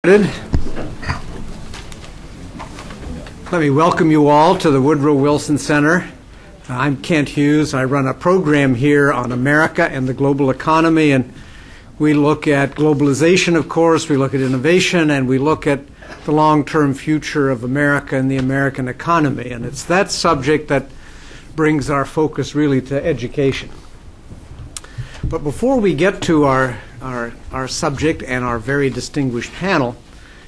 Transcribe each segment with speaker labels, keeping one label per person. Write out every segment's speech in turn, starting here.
Speaker 1: Let me welcome you all to the Woodrow Wilson Center. I'm Kent Hughes. I run a program here on America and the global economy, and we look at globalization, of course, we look at innovation, and we look at the long-term future of America and the American economy. And it's that subject that brings our focus really to education. But before we get to our subject and our very distinguished panel,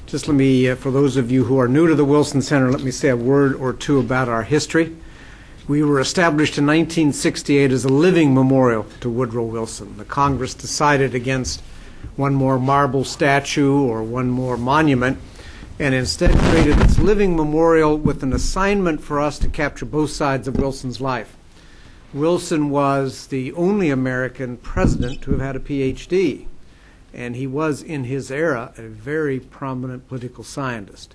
Speaker 1: just let me, for those of you who are new to the Wilson Center, let me say a word or two about our history. We were established in 1968 as a living memorial to Woodrow Wilson. The Congress decided against one more marble statue or one more monument, and instead created this living memorial with an assignment for us to capture both sides of Wilson's life. Wilson was the only American president to have had a PhD, and he was, in his era, a very prominent political scientist.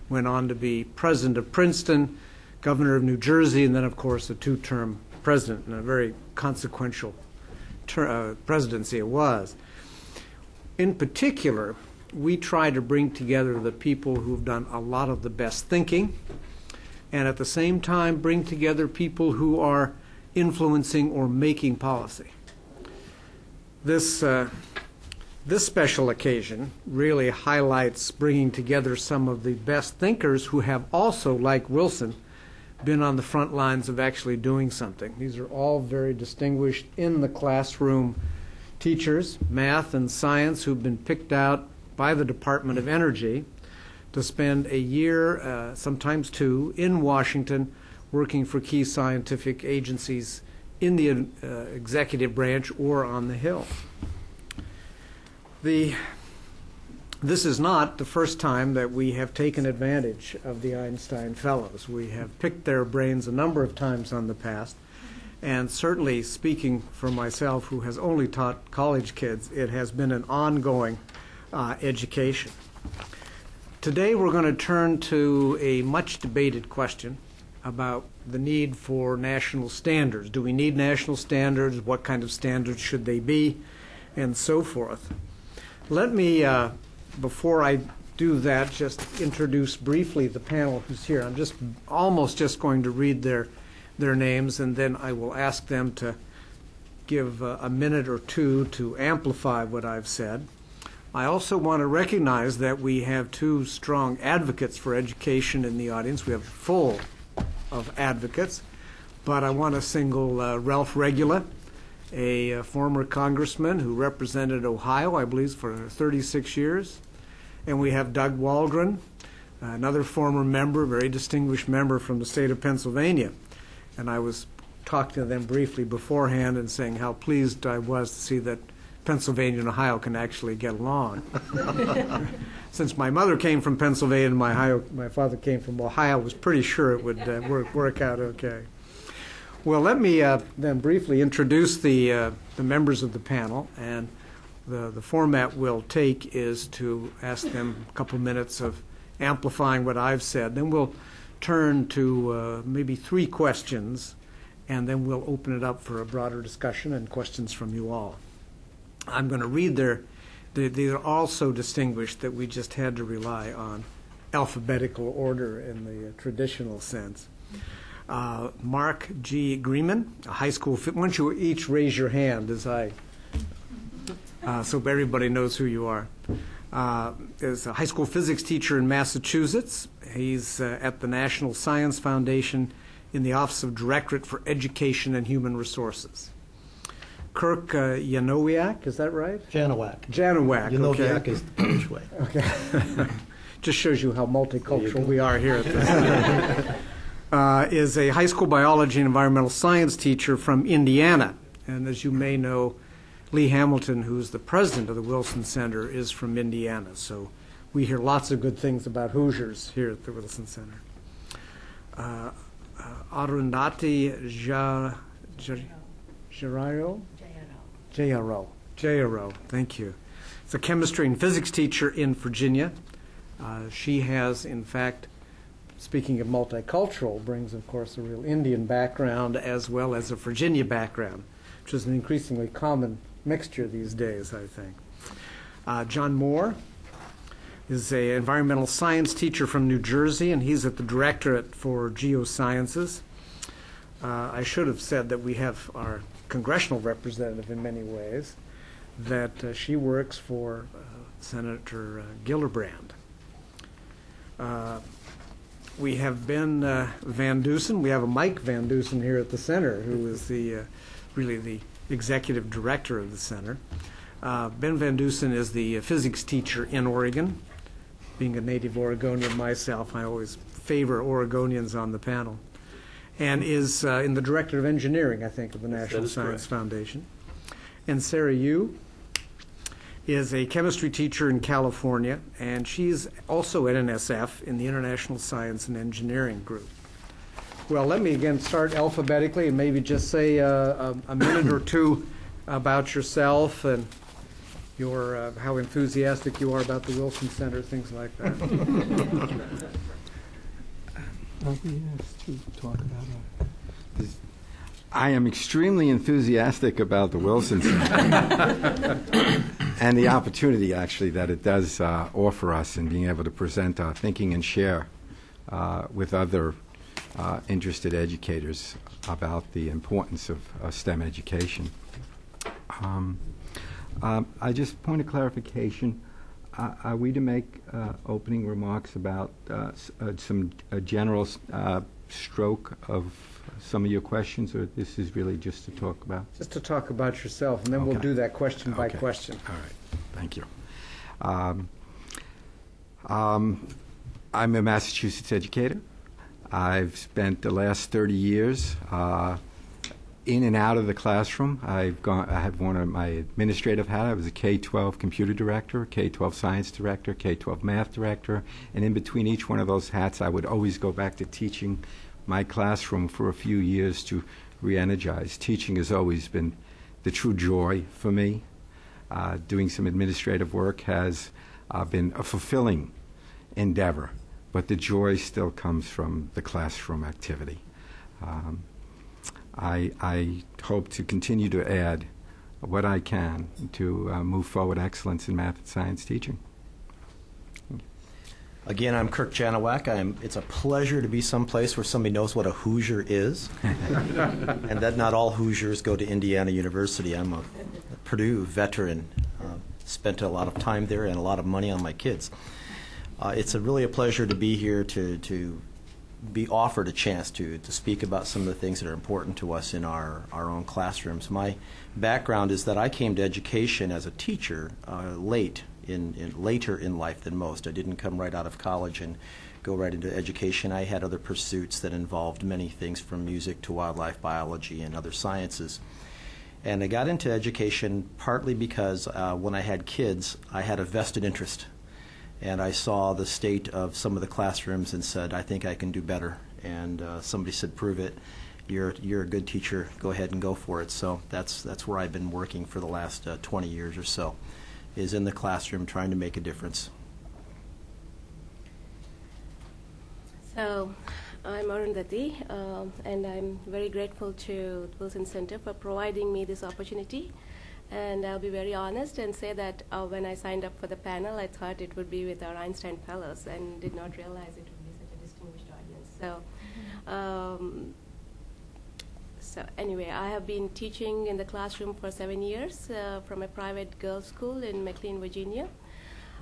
Speaker 1: Went on to be president of Princeton, governor of New Jersey, and then, of course, a two-term president, and a very consequential presidency it was. In particular, we try to bring together the people who've done a lot of the best thinking, and at the same time bring together people who are influencing or making policy. This special occasion really highlights bringing together some of the best thinkers who have also, like Wilson, been on the front lines of actually doing something. These are all very distinguished in the classroom teachers, math and science, who've been picked out by the Department of Energy to spend a year, sometimes two, in Washington working for key scientific agencies in the executive branch or on the Hill. This is not the first time that we have taken advantage of the Einstein Fellows. We have picked their brains a number of times in the past, and certainly speaking for myself, who has only taught college kids, it has been an ongoing education. Today we're going to turn to a much debated question about the need for national standards. Do we need national standards? What kind of standards should they be? And so forth. Let me, before I do that, just introduce briefly the panel who's here. I'm almost just going to read their names, and then I will ask them to give a minute or two to amplify what I've said. I also want to recognize that we have two strong advocates for education in the audience. We have full of advocates, but I want to single Ralph Regula, a former congressman who represented Ohio, I believe, for 36 years. And we have Doug Walgren, another former member, very distinguished member from the state of Pennsylvania. And I was talking to them briefly beforehand and saying how pleased I was to see that Pennsylvania and Ohio can actually get along. Since my mother came from Pennsylvania and my father came from Ohio, I was pretty sure it would work out okay. Well, let me then briefly introduce the members of the panel, and the format we'll take is to ask them a couple minutes of amplifying what I've said. Then we'll turn to maybe three questions, and then we'll open it up for a broader discussion and questions from you all. I'm going to read they are all so distinguished that we just had to rely on alphabetical order in the traditional sense. Mark G. Greenman, a high school, why don't you each raise your hand as so everybody knows who you are. Is a high school physics teacher in Massachusetts. He's at the National Science Foundation in the Office of Directorate for Education and Human Resources. Kirk Janowiak, is that right?
Speaker 2: Janowak.
Speaker 1: Okay.
Speaker 2: Is the Polish way.
Speaker 1: Okay. Just shows you how multicultural we are here at this center. Is a high school biology and environmental science teacher from Indiana. And as you may know, Lee Hamilton, who's the president of the Wilson Center, is from Indiana. So we hear lots of good things about Hoosiers here at the Wilson Center. Arundhati Jayaro, thank you. It's a chemistry and physics teacher in Virginia. She has, in fact, speaking of multicultural, brings, of course, a real Indian background as well as a Virginia background, which is an increasingly common mixture these days, I think. John Moore, is an environmental science teacher from New Jersey, and he's at the Directorate for Geosciences. I should have said that we have our congressional representative in many ways, that she works for Senator Gillibrand. We have Ben Van Dusen. We have a Mike Van Dusen here at the center, who is really the executive director of the center. Ben Van Dusen is the physics teacher in Oregon. Being a native Oregonian myself, I always favor Oregonians on the panel. And is in the director of engineering, I think, of the National Science Foundation. And Sarah Yu is a chemistry teacher in California, and she's also at NSF in the International Science and Engineering Group. Well, let me again start alphabetically and maybe just say a minute or two about yourself and your how enthusiastic you are about the Wilson Center, things like that.
Speaker 2: Are we asked to talk about I am extremely enthusiastic about the Wilson Center and the opportunity, actually, that it does offer us in being able to present our thinking and share with other interested educators about the importance of STEM education. I just point of clarification. Are we to make opening remarks about some general stroke of some of your questions, or this is really just to talk about?
Speaker 1: Just to talk about yourself, and then we'll do that question by question.
Speaker 2: All right. Thank you. I'm a Massachusetts educator. I've spent the last 30 years in and out of the classroom. I had one of my administrative hat. I was a K-12 computer director, K-12 science director, K-12 math director, and in between each one of those hats, I would always go back to teaching my classroom for a few years to re-energize. Teaching has always been the true joy for me. Doing some administrative work has been a fulfilling endeavor, but the joy still comes from the classroom activity. I hope to continue to add what I can to move forward excellence in math and science teaching.
Speaker 3: Again, I'm Kirk Janowak. It's a pleasure to be someplace where somebody knows what a Hoosier is, and that not all Hoosiers go to Indiana University. I'm a Purdue veteran, spent a lot of time there and a lot of money on my kids. It's really a pleasure to be here to be offered a chance to speak about some of the things that are important to us in our own classrooms. My background is that I came to education as a teacher later in life than most. I didn't come right out of college and go right into education. I had other pursuits that involved many things from music to wildlife biology and other sciences. And I got into education partly because when I had kids, I had a vested interest. And I saw the state of some of the classrooms and said, I think I can do better. And somebody said, prove it. You're a good teacher. Go ahead and go for it. So that's where I've been working for the last 20 years or so, is in the classroom trying to make a difference.
Speaker 4: So I'm Arundhati, and I'm very grateful to Wilson Center for providing me this opportunity. And I'll be very honest and say that when I signed up for the panel, I thought it would be with our Einstein Fellows and did not realize it would be such a distinguished audience. So anyway, I have been teaching in the classroom for 7 years from a private girls' school in McLean, Virginia.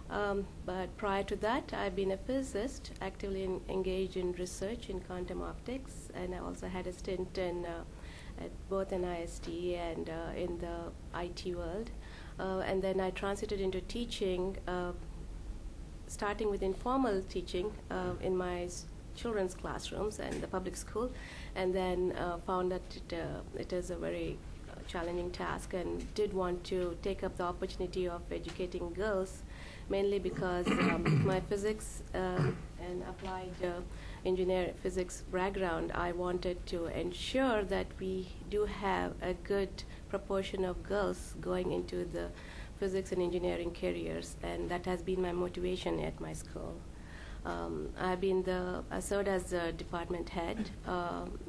Speaker 4: But prior to that, I've been a physicist, actively engaged in research in quantum optics, and I also had a stint in at both NIST and in the IT world. And then I transited into teaching, starting with informal teaching in my children's classrooms and the public school, and then found that it is a very challenging task and did want to take up the opportunity of educating girls, mainly because my physics and applied engineer physics background, I wanted to ensure that we do have a good proportion of girls going into the physics and engineering careers, and that has been my motivation at my school. I served as the department head,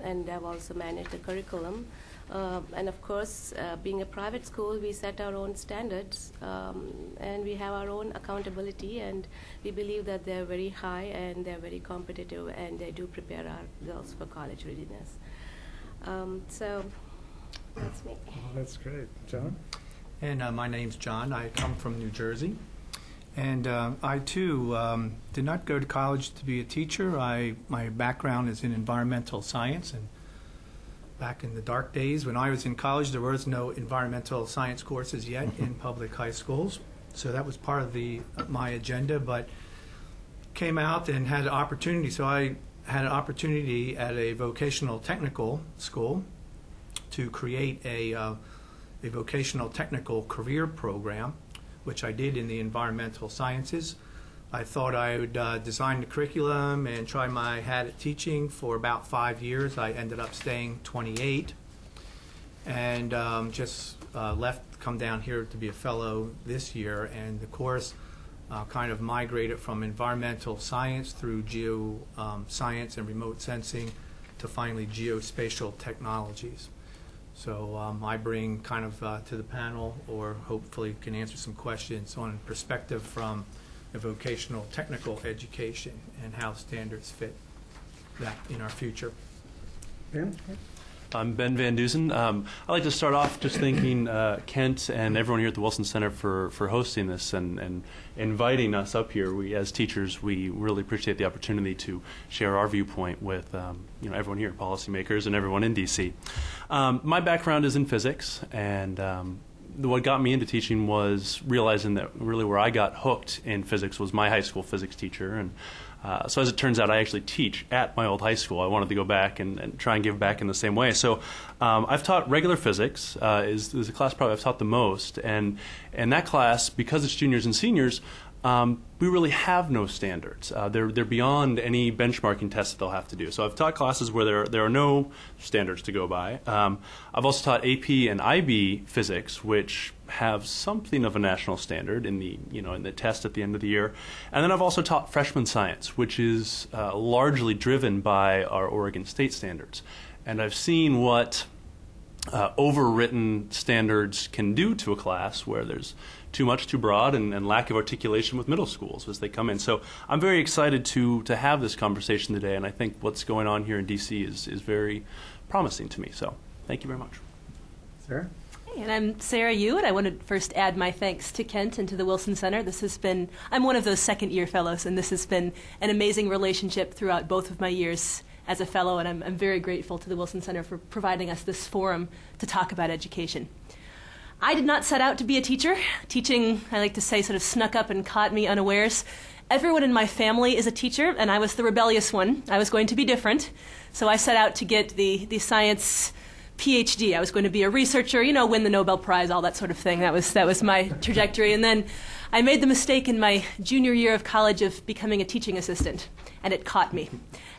Speaker 4: and I've also managed the curriculum And of course, being a private school, we set our own standards and we have our own accountability, and we believe that they're very high and they're very competitive, and they do prepare our girls for college readiness. So that's me.
Speaker 1: Well, that's great. John?
Speaker 5: And my name's John. I come from New Jersey. And I, too, did not go to college to be a teacher. My background is in environmental science. And back in the dark days when I was in college, there was no environmental science courses yet in public high schools. So that was part of my agenda, but came out and had an opportunity. So I had an opportunity at a vocational technical school to create a vocational technical career program, which I did in the environmental sciences. I thought I would design the curriculum and try my hat at teaching for about 5 years. I ended up staying 28 and just come down here to be a fellow this year. And the course kind of migrated from environmental science through geoscience and remote sensing to finally geospatial technologies. So I bring kind of to the panel, or hopefully can answer some questions on perspective from a vocational technical education and how standards fit that in our future.
Speaker 1: Ben?
Speaker 6: I'm Ben Van Dusen. I'd like to start off just thanking Kent and everyone here at the Wilson Center for hosting this and inviting us up here. We, as teachers, we really appreciate the opportunity to share our viewpoint with everyone here, policymakers, and everyone in D.C. My background is in physics, and what got me into teaching was realizing that really where I got hooked in physics was my high school physics teacher. And so as it turns out, I actually teach at my old high school. I wanted to go back and try and give back in the same way. So I've taught regular physics, is the class probably I've taught the most. And that class, because it's juniors and seniors, we really have no standards. They're beyond any benchmarking tests that they'll have to do. So I've taught classes where there are no standards to go by. I've also taught AP and IB physics, which have something of a national standard in the test at the end of the year. And then I've also taught freshman science, which is largely driven by our Oregon State standards. And I've seen what overwritten standards can do to a class where there's too much, too broad, and lack of articulation with middle schools as they come in. So I'm very excited to have this conversation today, and I think what's going on here in D.C. is very promising to me. So thank you very much.
Speaker 1: Sarah?
Speaker 7: Hey, and I'm Sarah Yu, and I want to first add my thanks to Kent and to the Wilson Center. I'm one of those second-year fellows, and this has been an amazing relationship throughout both of my years as a fellow, and I'm very grateful to the Wilson Center for providing us this forum to talk about education. I did not set out to be a teacher. Teaching, I like to say, sort of snuck up and caught me unawares. Everyone in my family is a teacher, and I was the rebellious one. I was going to be different. So I set out to get the science PhD. I was going to be a researcher, win the Nobel Prize, all that sort of thing. That was my trajectory. And then I made the mistake in my junior year of college of becoming a teaching assistant, and it caught me.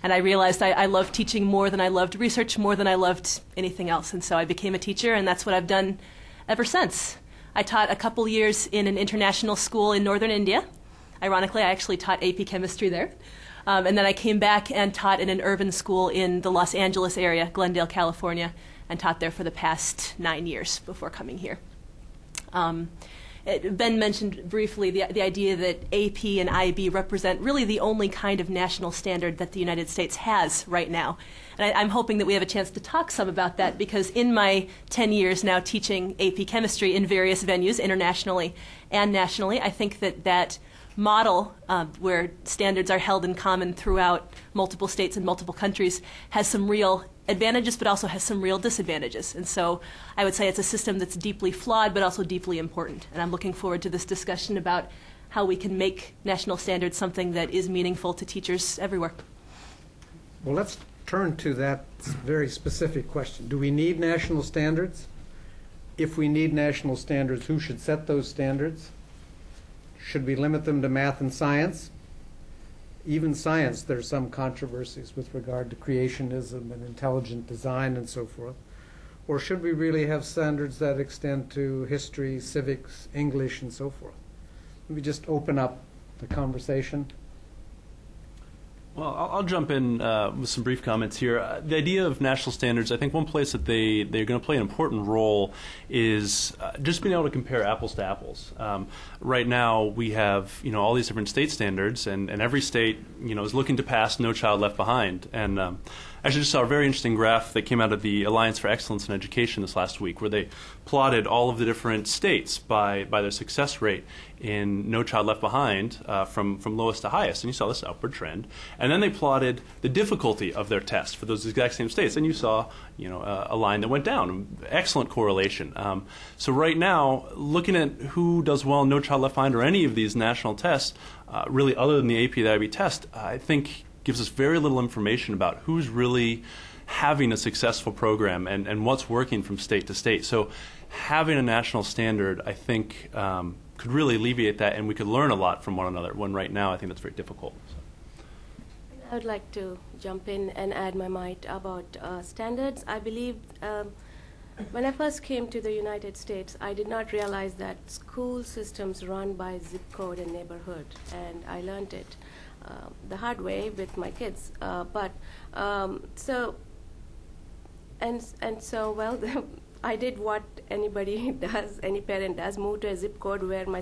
Speaker 7: And I realized I loved teaching more than I loved research, more than I loved anything else. And so I became a teacher, and that's what I've done ever since. I taught a couple years in an international school in northern India. Ironically, I actually taught AP chemistry there. And then I came back and taught in an urban school in the Los Angeles area, Glendale, California, and taught there for the past 9 years before coming here. Ben mentioned briefly the idea that AP and IB represent really the only kind of national standard that the United States has right now. And I'm hoping that we have a chance to talk some about that, because in my 10 years now teaching AP chemistry in various venues, internationally and nationally, I think that model where standards are held in common throughout multiple states and multiple countries has some real advantages, but also has some real disadvantages. And so I would say it's a system that's deeply flawed, but also deeply important. And I'm looking forward to this discussion about how we can make national standards something that is meaningful to teachers everywhere.
Speaker 1: Well, let's turn to that very specific question. Do we need national standards? If we need national standards, who should set those standards? Should we limit them to math and science? Even science, there's some controversies with regard to creationism and intelligent design and so forth. Or should we really have standards that extend to history, civics, English, and so forth? Let me just open up the conversation.
Speaker 6: Well, I'll jump in with some brief comments here. The idea of national standards, I think one place that they're going to play an important role is just being able to compare apples to apples. Right now, we have all these different state standards, and every state is looking to pass No Child Left Behind. And actually, just saw a very interesting graph that came out of the Alliance for Excellence in Education this last week, where they plotted all of the different states by their success rate in No Child Left Behind from lowest to highest, and you saw this upward trend. And then they plotted the difficulty of their test for those exact same states, and you saw a line that went down. Excellent correlation. So right now, looking at who does well in No Child Left Behind or any of these national tests, really other than the AP, the IB test, I think gives us very little information about who's really having a successful program and what's working from state to state. So having a national standard, I think, could really alleviate that, and we could learn a lot from one another, when right now I think that's very difficult. So.
Speaker 4: I would like to jump in and add my mite about standards. I believe when I first came to the United States, I did not realize that school systems run by zip code and neighborhood, and I learned it the hard way with my kids. I did what anybody does, any parent does, move to a zip code where my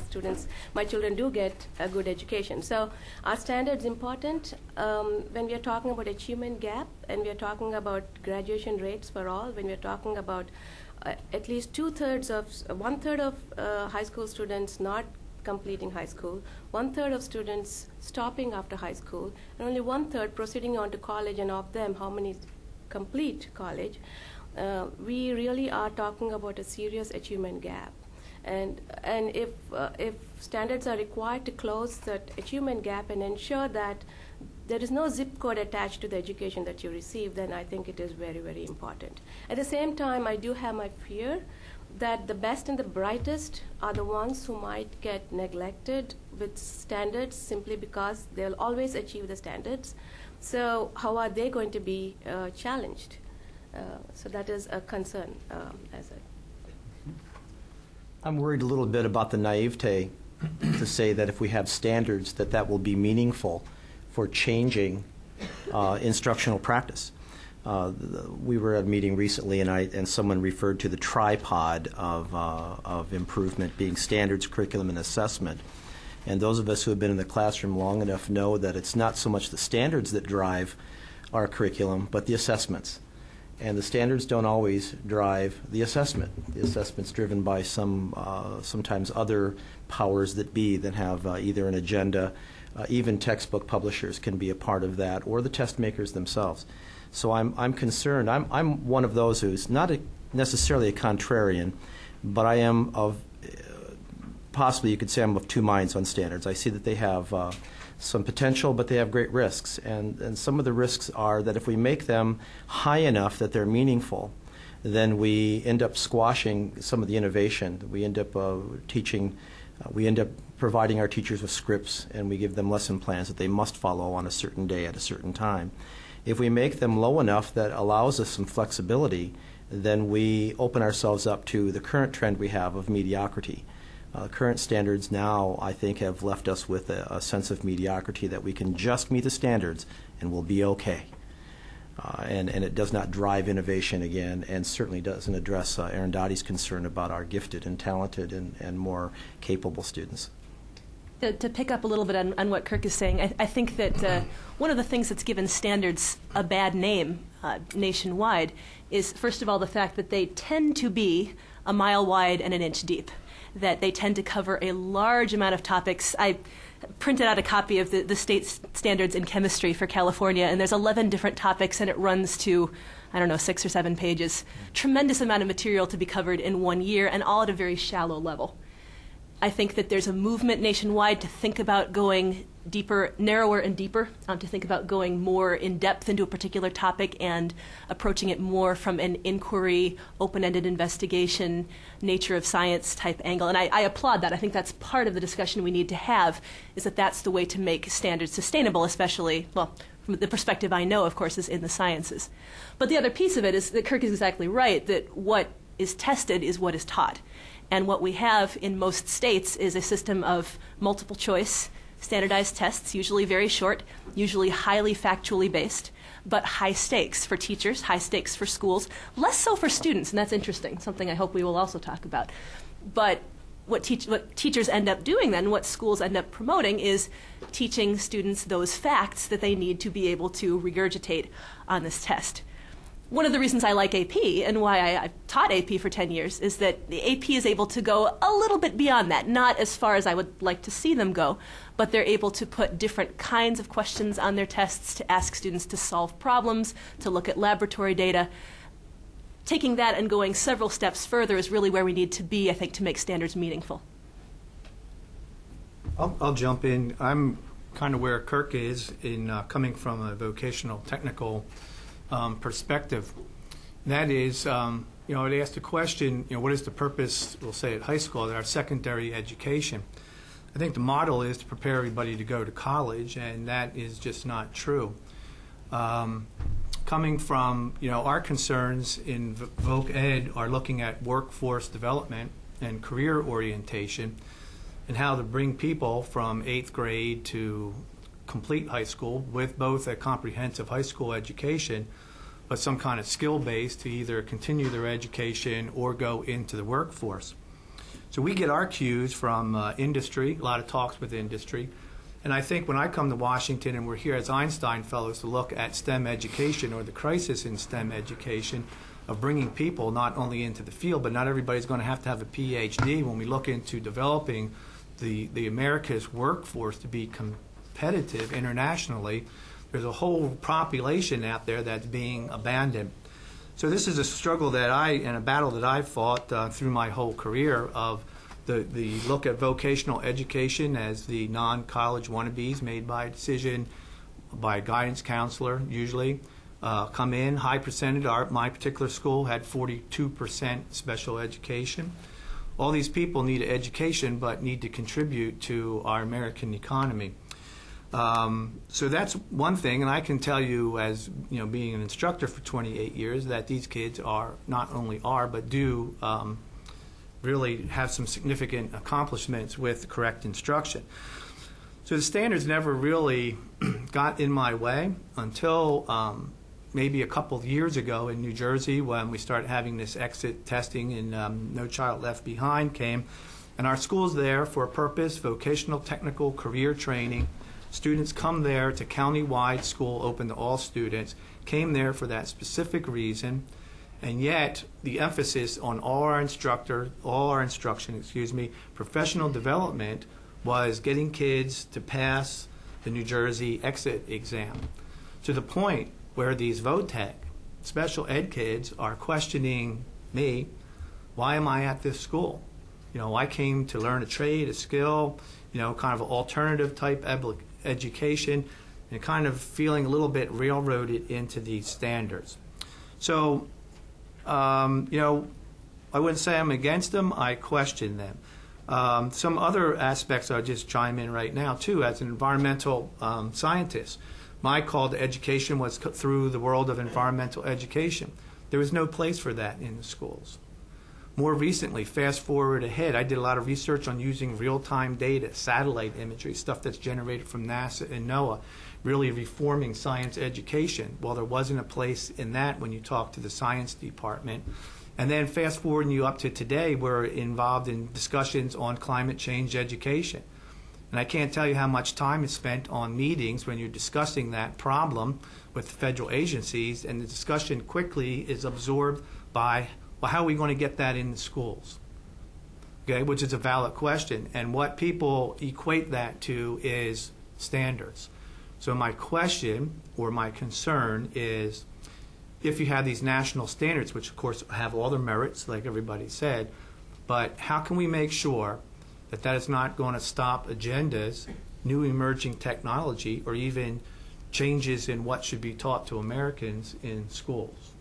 Speaker 4: children do get a good education. So are standards important when we are talking about achievement gap, and we are talking about graduation rates for all, when we are talking about at least one third of high school students not completing high school, 1/3 of students stopping after high school, and only 1/3 proceeding on to college, and of them, how many complete college? We really are talking about a serious achievement gap, and if standards are required to close that achievement gap and ensure that there is no zip code attached to the education that you receive, then I think it is very, very important. At the same time, I do have my fear that the best and the brightest are the ones who might get neglected with standards simply because they'll always achieve the standards. So how are they going to be challenged? So that is a concern.
Speaker 3: I'm worried a little bit about the naivete to say that if we have standards that will be meaningful for changing instructional practice. We were at a meeting recently, and someone referred to the tripod of improvement being standards, curriculum, and assessment. And those of us who have been in the classroom long enough know that it's not so much the standards that drive our curriculum, but the assessments. And the standards don't always drive the assessment. The assessment's driven by sometimes other powers that be that have either an agenda. Even textbook publishers can be a part of that, or the test makers themselves. So I'm concerned. I'm one of those who's not necessarily a contrarian, but I am possibly you could say I'm of two minds on standards. I see that they have some potential, but they have great risks. And some of the risks are that if we make them high enough that they're meaningful, then we end up squashing some of the innovation. We end up we end up providing our teachers with scripts, and we give them lesson plans that they must follow on a certain day at a certain time. If we make them low enough that allows us some flexibility, then we open ourselves up to the current trend we have of mediocrity. Current standards now, I think, have left us with a sense of mediocrity that we can just meet the standards and we'll be okay. And it does not drive innovation again, and certainly doesn't address Arundhati's concern about our gifted and talented and more capable students.
Speaker 7: To pick up a little bit on what Kirk is saying, I think that one of the things that's given standards a bad name nationwide is, first of all, the fact that they tend to be a mile wide and an inch deep, that they tend to cover a large amount of topics. I printed out a copy of the state standards in chemistry for California, and there's 11 different topics, and it runs to, 6 or 7 pages. Tremendous amount of material to be covered in 1 year, and all at a very shallow level. I think that there's a movement nationwide to think about going deeper, narrower and deeper, to think about going more in depth into a particular topic and approaching it more from an inquiry, open-ended investigation, nature of science type angle. And I applaud that. I think that's part of the discussion we need to have, is that that's the way to make standards sustainable, especially, well, from the perspective I know, of course, is in the sciences. But the other piece of it is that Kirk is exactly right, that what is tested is what is taught. And what we have in most states is a system of multiple choice, Standardized tests, usually very short, usually highly factually based, but high stakes for teachers, high stakes for schools, less so for students, and that's interesting, something I hope we will also talk about. But what teachers end up doing then, what schools end up promoting, is teaching students those facts that they need to be able to regurgitate on this test. One of the reasons I like AP and why I've taught AP for 10 years is that the AP is able to go a little bit beyond that, not as far as I would like to see them go, but they're able to put different kinds of questions on their tests, to ask students to solve problems, to look at laboratory data. Taking that and going several steps further is really where we need to be, I think, to make standards meaningful.
Speaker 5: I'll jump in. I'm kind of where Kirk is in coming from a vocational technical perspective. That is, I'd ask the question, what is the purpose, we'll say at high school, of our secondary education? I think the model is to prepare everybody to go to college, and that is just not true. Coming from, our concerns in Voc Ed are looking at workforce development and career orientation and how to bring people from 8th grade to complete high school with both a comprehensive high school education but some kind of skill base to either continue their education or go into the workforce. So we get our cues from industry, a lot of talks with industry. And I think when I come to Washington and we're here as Einstein Fellows to look at STEM education or the crisis in STEM education of bringing people not only into the field, but not everybody's going to have a PhD when we look into developing the America's workforce to be competitive internationally. There's a whole population out there that's being abandoned. So this is a struggle and a battle that I've fought through my whole career of the look at vocational education as the non-college wannabes made by a decision by a guidance counselor usually come in. High percentage, my particular school had 42% special education. All these people need education but need to contribute to our American economy. So that's one thing, and I can tell you as being an instructor for 28 years that these kids are not only but do really have some significant accomplishments with the correct instruction. So the standards never really got in my way until maybe a couple of years ago in New Jersey when we started having this exit testing and No Child Left Behind came. And our school's there for a purpose, vocational technical career training. Students come there to county-wide school open to all students, came there for that specific reason, and yet the emphasis on all our instruction, professional development was getting kids to pass the New Jersey exit exam to the point where these VOTEC special ed kids are questioning me, why am I at this school? I came to learn a trade, a skill, kind of an alternative type education, and kind of feeling a little bit railroaded into these standards. So, I wouldn't say I'm against them, I question them. Some other aspects I'll just chime in right now, too, as an environmental scientist. My call to education was through the world of environmental education. There was no place for that in the schools. More recently, fast forward ahead, I did a lot of research on using real-time data, satellite imagery, stuff that's generated from NASA and NOAA, really reforming science education. Well, there wasn't a place in that when you talk to the science department. And then fast forwarding you up to today, we're involved in discussions on climate change education. And I can't tell you how much time is spent on meetings when you're discussing that problem with federal agencies, and the discussion quickly is absorbed by, well, how are we going to get that in the schools? Okay, which is a valid question. And what people equate that to is standards. So my question or my concern is, if you have these national standards, which of course have all their merits, like everybody said, but how can we make sure that that is not going to stop agendas, new emerging technology, or even changes in what should be taught to Americans in schools?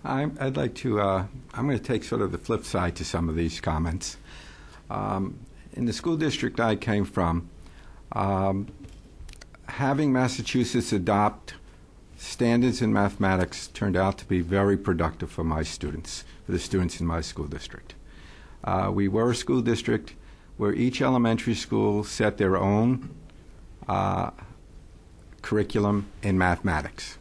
Speaker 2: I'd like to, I'm going to take sort of the flip side to some of these comments. In the school district I came from, having Massachusetts adopt standards in mathematics turned out to be very productive for my students, for the students in my school district. We were a school district where each elementary school set their own curriculum in mathematics.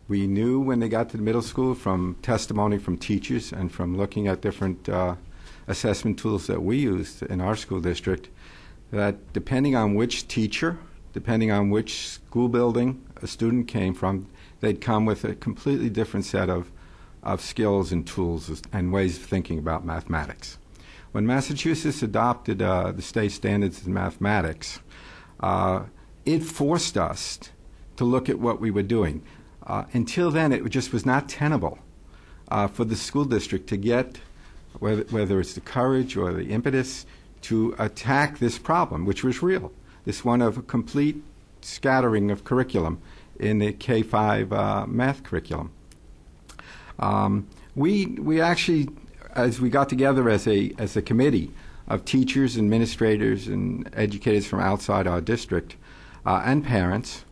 Speaker 2: We knew when they got to the middle school from testimony from teachers and from looking at different assessment tools that we used in our school district that depending on which teacher, depending on which school building a student came from, they'd come with a completely different set of skills and tools and ways of thinking about mathematics. When Massachusetts adopted the state standards in mathematics, it forced us to look at what we were doing. Until then, it just was not tenable for the school district to get, whether it's the courage or the impetus, to attack this problem, which was real, this one of a complete scattering of curriculum in the K-5 math curriculum. We actually, as we got together as a committee of teachers, administrators, and educators from outside our district, and parents,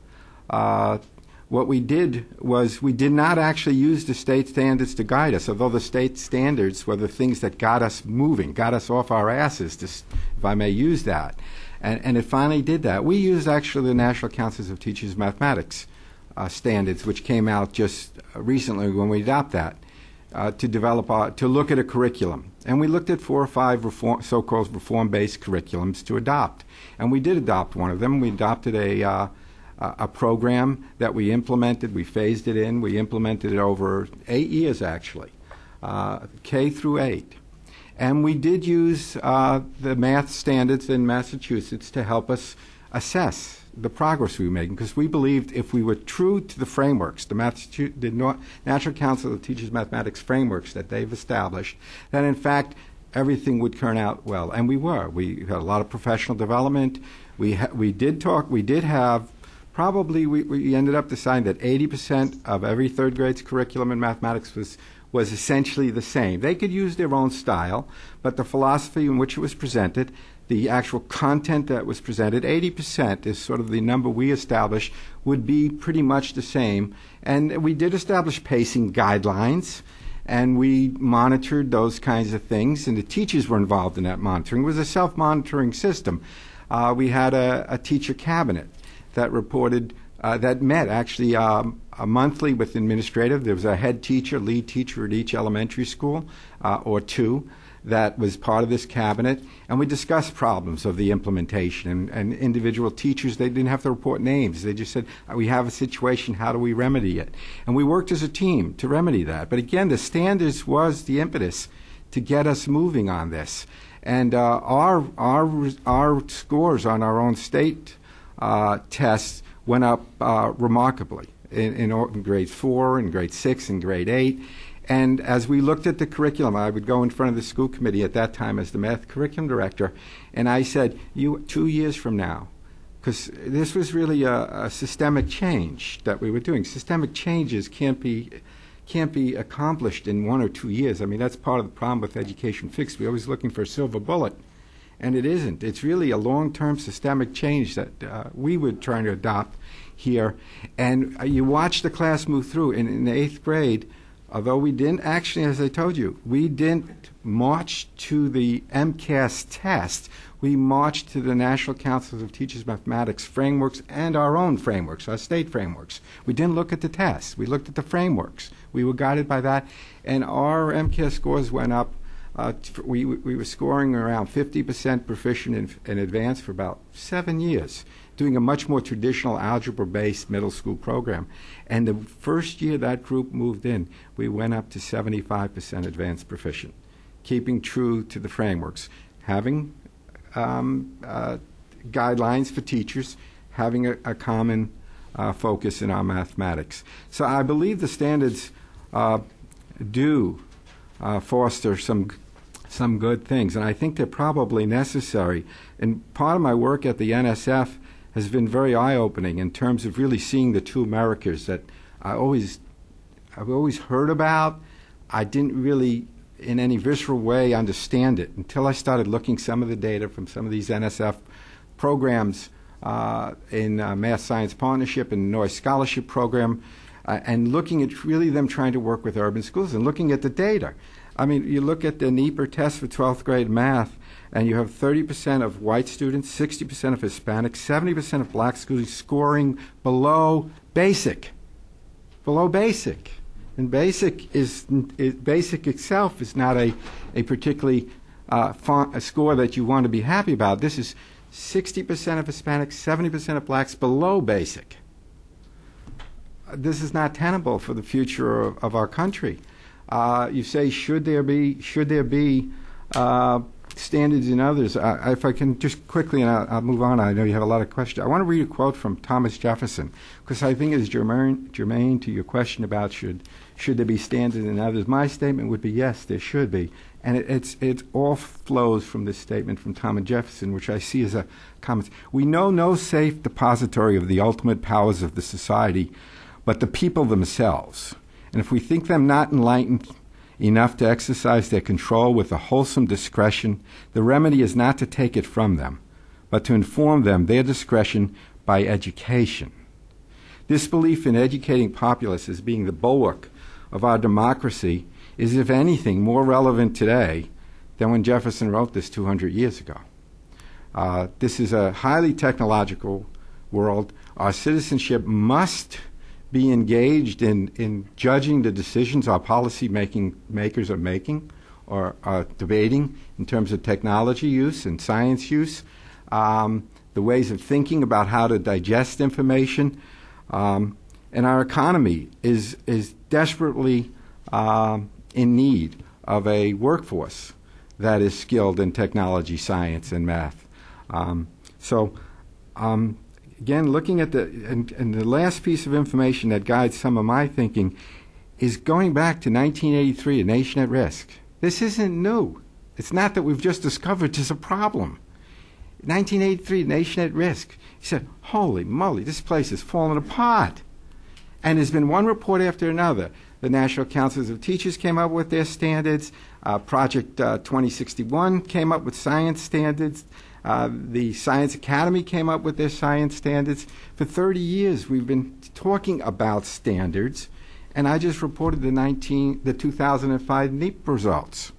Speaker 2: what we did was we did not actually use the state standards to guide us, although the state standards were the things that got us moving, got us off our asses, if I may use that. And it finally did that. We used actually the National Council of Teachers Mathematics standards, which came out just recently when we adopted that, to look at a curriculum. And we looked at 4 or 5 so-called reform-based curriculums to adopt. And we did adopt one of them. We adopted a program that we implemented. We phased it in. We implemented it over 8 years, actually, K through 8. And we did use the math standards in Massachusetts to help us assess the progress we were making, because we believed if we were true to the frameworks, the National Council of Teachers Mathematics frameworks that they've established, that in fact everything would turn out well. And we were. We had a lot of professional development. We did have probably we ended up deciding that 80% of every third grade's curriculum in mathematics was essentially the same. They could use their own style, but the philosophy in which it was presented, the actual content that was presented, 80% is sort of the number we established, would be pretty much the same. And we did establish pacing guidelines, and we monitored those kinds of things, and the teachers were involved in that monitoring. It was a self-monitoring system. We had a teacher cabinet that reported, that met actually monthly with administrative. There was a head teacher, lead teacher at each elementary school, or 2, that was part of this cabinet, and we discussed problems of the implementation. And individual teachers, they didn't have to report names. They just said, we have a situation, how do we remedy it? And we worked as a team to remedy that. But again, the standards was the impetus to get us moving on this. And our scores on our own state tests went up remarkably in grade 4, in grade 6, and grade 8. And as we looked at the curriculum, I would go in front of the school committee at that time as the math curriculum director, and I said, 2 years from now, because this was really a systemic change that we were doing. Systemic changes can't be accomplished in 1 or 2 years. I mean, that's part of the problem with Education Fixed. We're always looking for a silver bullet, and it isn't. It's really a long-term systemic change that we were trying to adopt here. And you watch the class move through. In the 8th grade, although we didn't actually, as I told you, we didn't march to the MCAS test. We marched to the National Council of Teachers Mathematics frameworks and our own frameworks, our state frameworks. We didn't look at the tests. We looked at the frameworks. We were guided by that. And our MCAS scores went up. We were scoring around 50% proficient in advanced for about 7 years, doing a much more traditional algebra-based middle school program. And the first year that group moved in, we went up to 75% advanced proficient, keeping true to the frameworks, having guidelines for teachers, having a common focus in our mathematics. So I believe the standards do foster some good things, and I think they're probably necessary. And part of my work at the NSF has been very eye-opening in terms of really seeing the two Americas that I've always heard about. I didn't really, in any visceral way, understand it until I started looking some of the data from some of these NSF programs in Math Science Partnership and Noyes Scholarship Program, and looking at really them trying to work with urban schools and looking at the data. I mean, you look at the NEPR test for 12th grade math, and you have 30% of white students, 60% of Hispanics, 70% of black students scoring below basic. Below basic. And basic itself is not a particularly a score that you want to be happy about. This is 60% of Hispanics, 70% of blacks below basic. This is not tenable for the future of our country. You say, should there be standards in others? If I can just quickly, and I'll move on. I know you have a lot of questions. I want to read a quote from Thomas Jefferson, because I think it is germane to your question about should there be standards in others. My statement would be yes, there should be. And it all flows from this statement from Thomas Jefferson, which I see as a comment. We know no safe depository of the ultimate powers of the society but the people themselves. And if we think them not enlightened enough to exercise their control with a wholesome discretion, the remedy is not to take it from them, but to inform them their discretion by education. This belief in educating populace as being the bulwark of our democracy is, if anything, more relevant today than when Jefferson wrote this 200 years ago. This is a highly technological world. Our citizenship must be engaged in judging the decisions our policy makers are making or are debating in terms of technology use and science use, the ways of thinking about how to digest information. And our economy is desperately in need of a workforce that is skilled in technology, science, and math. Again, looking at and the last piece of information that guides some of my thinking is going back to 1983, A Nation at Risk. This isn't new. It's not that we've just discovered there's a problem. 1983, Nation at Risk. He said, holy moly, this place is falling apart. And there's been one report after another. The National Councils of Teachers came up with their standards. Project 2061 came up with science standards. The Science Academy came up with their science standards. For 30 years, we've been talking about standards, and I just reported the 2005 NEEP results.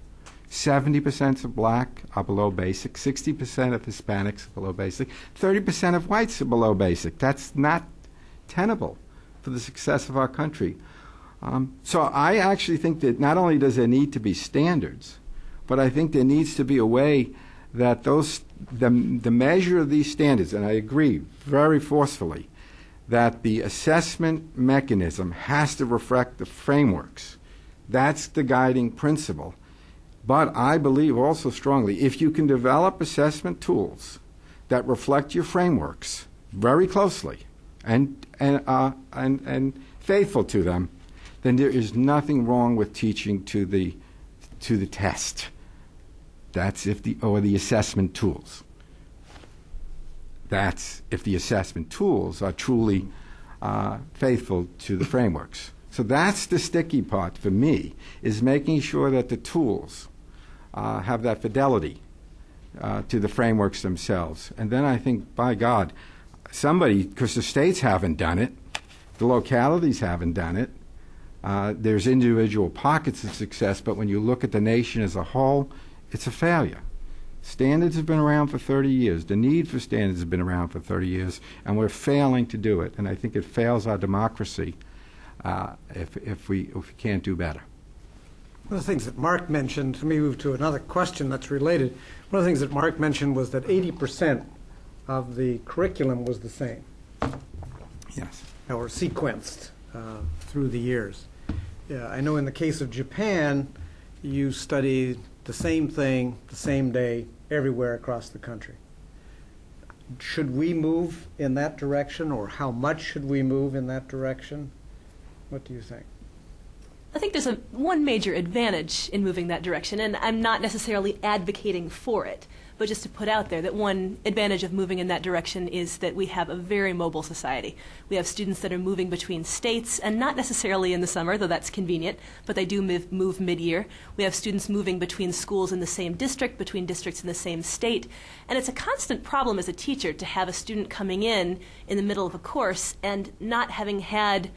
Speaker 2: 70% of black are below basic, 60% of Hispanics are below basic, 30% of whites are below basic. That's not tenable for the success of our country. So I actually think that not only does there need to be standards, but I think there needs to be a way that the measure of these standards, and I agree very forcefully, that the assessment mechanism has to reflect the frameworks. That's the guiding principle. But I believe also strongly, if you can develop assessment tools that reflect your frameworks very closely and faithful to them, then there is nothing wrong with teaching to the test. That's the assessment tools. That's if the assessment tools are truly faithful to the frameworks. So that's the sticky part for me, is making sure that the tools have that fidelity to the frameworks themselves. And then I think, by God, somebody, because the states haven't done it, the localities haven't done it, there's individual pockets of success, but when you look at the nation as a whole, it's a failure. Standards have been around for 30 years. The need for standards has been around for 30 years, and we're failing to do it. And I think it fails our democracy if we can't do better.
Speaker 1: One of the things that Mark mentioned, let me move to another question that's related. One of the things that Mark mentioned was that 80% of the curriculum was the same.
Speaker 2: Yes.
Speaker 1: Or sequenced through the years. I know in the case of Japan, you studied the same thing, the same day, everywhere across the country. Should we move in that direction, or how much should we move in that direction? What do you think?
Speaker 7: I think there's one major advantage in moving that direction, and I'm not necessarily advocating for it, but just to put out there that one advantage of moving in that direction is that we have a very mobile society. We have students that are moving between states, and not necessarily in the summer, though that's convenient, but they do move mid-year. We have students moving between schools in the same district, between districts in the same state, and it's a constant problem as a teacher to have a student coming in the middle of a course and not having had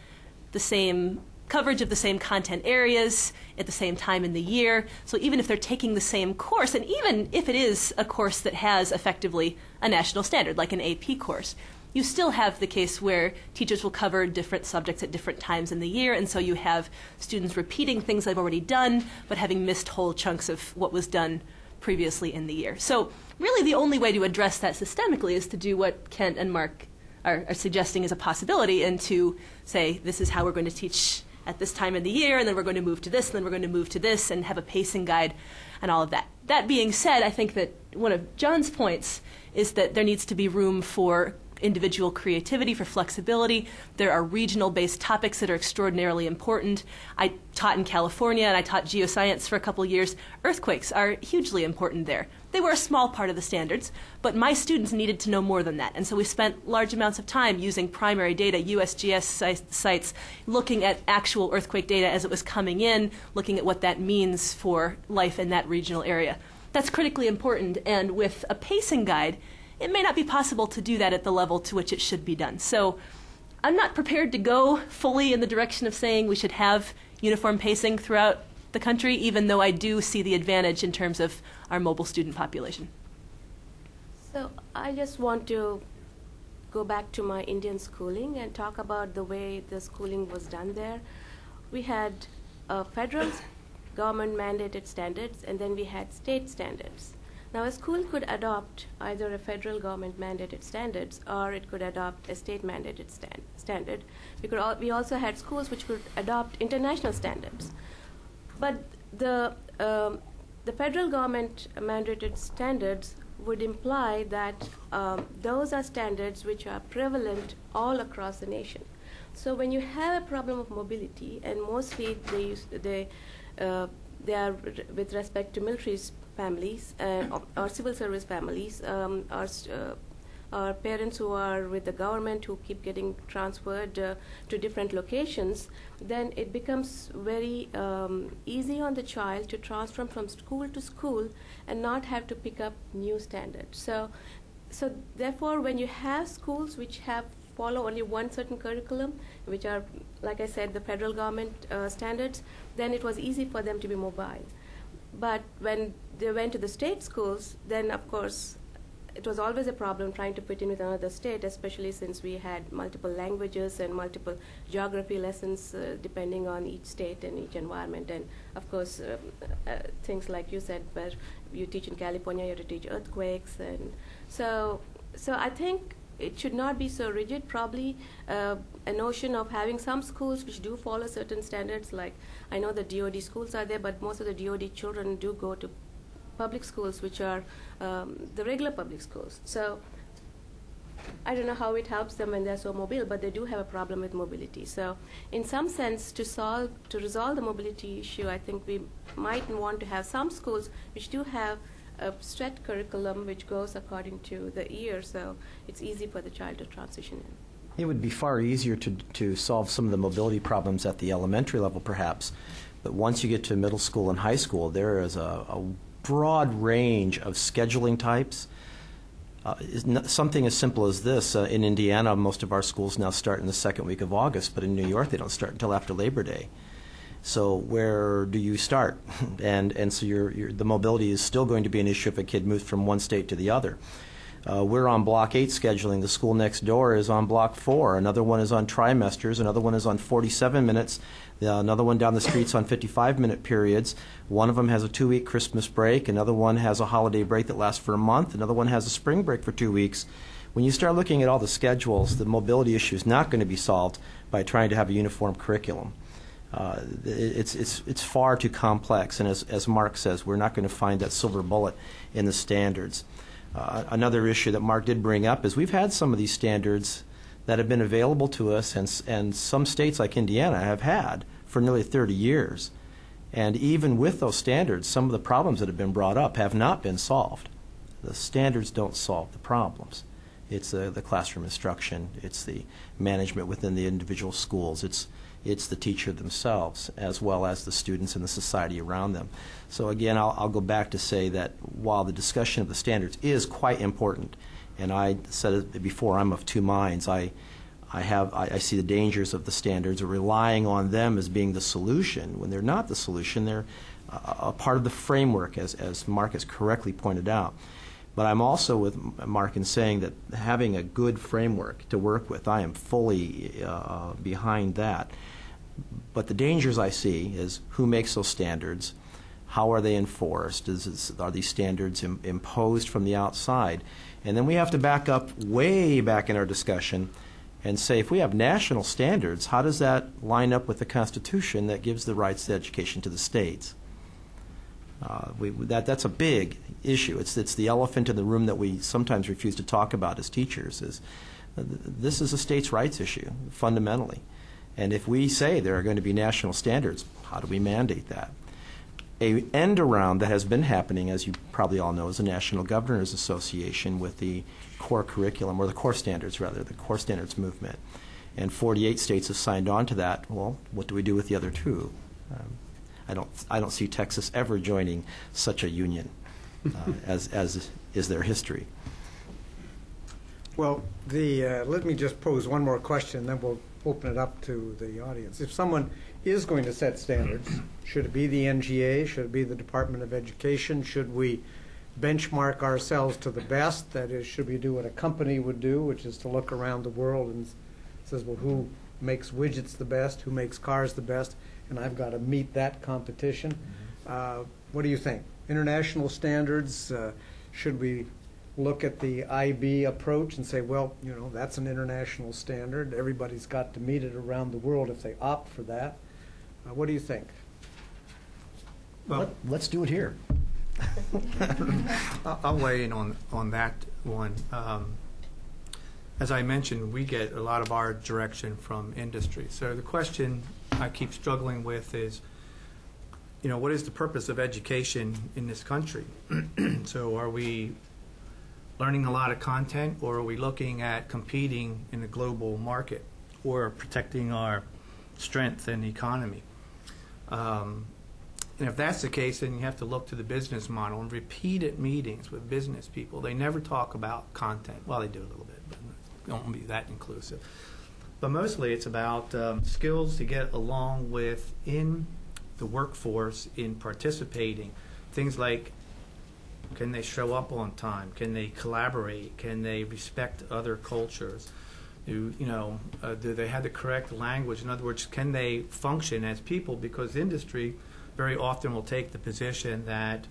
Speaker 7: the same coverage of the same content areas at the same time in the year. So even if they're taking the same course, and even if it is a course that has effectively a national standard, like an AP course, you still have the case where teachers will cover different subjects at different times in the year, and so you have students repeating things they've already done, but having missed whole chunks of what was done previously in the year. So really the only way to address that systemically is to do what Kent and Mark are suggesting is a possibility, and to say, this is how we're going to teach at this time of the year, and then we're going to move to this, and then we're going to move to this, and have a pacing guide and all of that. That being said, I think that one of John's points is that there needs to be room for individual creativity, for flexibility. There are regional-based topics that are extraordinarily important. I taught in California, and I taught geoscience for a couple years. Earthquakes are hugely important there. They were a small part of the standards, but my students needed to know more than that. And so we spent large amounts of time using primary data, USGS sites, looking at actual earthquake data as it was coming in, looking at what that means for life in that regional area. That's critically important, and with a pacing guide, it may not be possible to do that at the level to which it should be done. So I'm not prepared to go fully in the direction of saying we should have uniform pacing throughout the country, even though I do see the advantage in terms of our mobile student population.
Speaker 4: So I just want to go back to my Indian schooling and talk about the way the schooling was done there. We had federal government mandated standards, and then we had state standards. Now, a school could adopt either a federal government mandated standards, or it could adopt a state mandated standard. We also had schools which could adopt international standards. But the federal government mandated standards would imply that those are standards which are prevalent all across the nation. So when you have a problem of mobility, and mostly they are with respect to military families or civil service families, or parents who are with the government who keep getting transferred to different locations, then it becomes very easy on the child to transfer from school to school and not have to pick up new standards. So therefore, when you have schools which follow only one certain curriculum, which are, like I said, the federal government standards, then it was easy for them to be mobile. But when they went to the state schools, then of course it was always a problem trying to fit in with another state, especially since we had multiple languages and multiple geography lessons depending on each state and each environment. And of course, things like you said, where you teach in California, you have to teach earthquakes. And so I think it should not be so rigid. Probably a notion of having some schools which do follow certain standards, like I know the DOD schools are there, but most of the DOD children do go to public schools, which are the regular public schools. So I don't know how it helps them when they're so mobile, but they do have a problem with mobility. So in some sense, to resolve the mobility issue, I think we might want to have some schools which do have a strict curriculum which goes according to the year, so it's easy for the child to transition in.
Speaker 3: It would be far easier to solve some of the mobility problems at the elementary level, perhaps. But once you get to middle school and high school, there is a broad range of scheduling types. Something as simple as this. In Indiana, most of our schools now start in the second week of August, but in New York, they don't start until after Labor Day. So where do you start? And so the mobility is still going to be an issue if a kid moves from one state to the other. We're on Block 8 scheduling. The school next door is on Block 4. Another one is on trimesters. Another one is on 47 minutes. Another one down the street's on 55-minute periods. One of them has a 2-week Christmas break. Another one has a holiday break that lasts for a month. Another one has a spring break for 2 weeks. When you start looking at all the schedules, the mobility issue is not going to be solved by trying to have a uniform curriculum. It's far too complex, and as Mark says, we're not going to find that silver bullet in the standards. Another issue that Mark did bring up is we've had some of these standards that have been available to us, and some states like Indiana have had for nearly 30 years. And even with those standards, some of the problems that have been brought up have not been solved. The standards don't solve the problems. It's the classroom instruction. It's the management within the individual schools. It's the teacher themselves, as well as the students and the society around them. So again, I'll go back to say that while the discussion of the standards is quite important, and I said it before, I'm of two minds. I I see the dangers of the standards, or relying on them as being the solution. When they're not the solution, they're a part of the framework, as Mark has correctly pointed out. But I'm also with Mark in saying that having a good framework to work with, I am fully behind that. But the dangers I see is who makes those standards, how are they enforced, are these standards imposed from the outside? And then we have to back up way back in our discussion and say, if we have national standards, how does that line up with the Constitution that gives the rights to education to the states? That's a big issue. It's the elephant in the room that we sometimes refuse to talk about as teachers. This is a states' rights issue, fundamentally. And if we say there are going to be national standards, how do we mandate that? A end around that has been happening, as you probably all know, is the National Governors Association with the core curriculum, or the core standards rather, the core standards movement. And 48 states have signed on to that. Well, what do we do with the other two? I don't see Texas ever joining such a union, as is their history.
Speaker 1: Well, let me just pose one more question, then we'll open it up to the audience. If someone is going to set standards, should it be the NGA? Should it be the Department of Education? Should we benchmark ourselves to the best? That is, should we do what a company would do, which is to look around the world and says, well, who makes widgets the best? Who makes cars the best? And I've got to meet that competition. What do you think? International standards, should we look at the IB approach and say, well, you know, that's an international standard. Everybody's got to meet it around the world if they opt for that. What do you think?
Speaker 5: Well,
Speaker 3: Let's do it here.
Speaker 5: I'll weigh in on that one. As I mentioned, we get a lot of our direction from industry. So the question I keep struggling with is, you know, what is the purpose of education in this country? So are we learning a lot of content, or are we looking at competing in the global market, or protecting our strength in the economy? And if that's the case, then you have to look to the business model and repeated meetings with business people. They never talk about content. Well, they do a little bit, but don't be that inclusive. But mostly it's about skills to get along with in the workforce in participating. Things like, can they show up on time? Can they collaborate? Can they respect other cultures? Do they have the correct language? In other words, can they function as people? Because industry very often will take the position that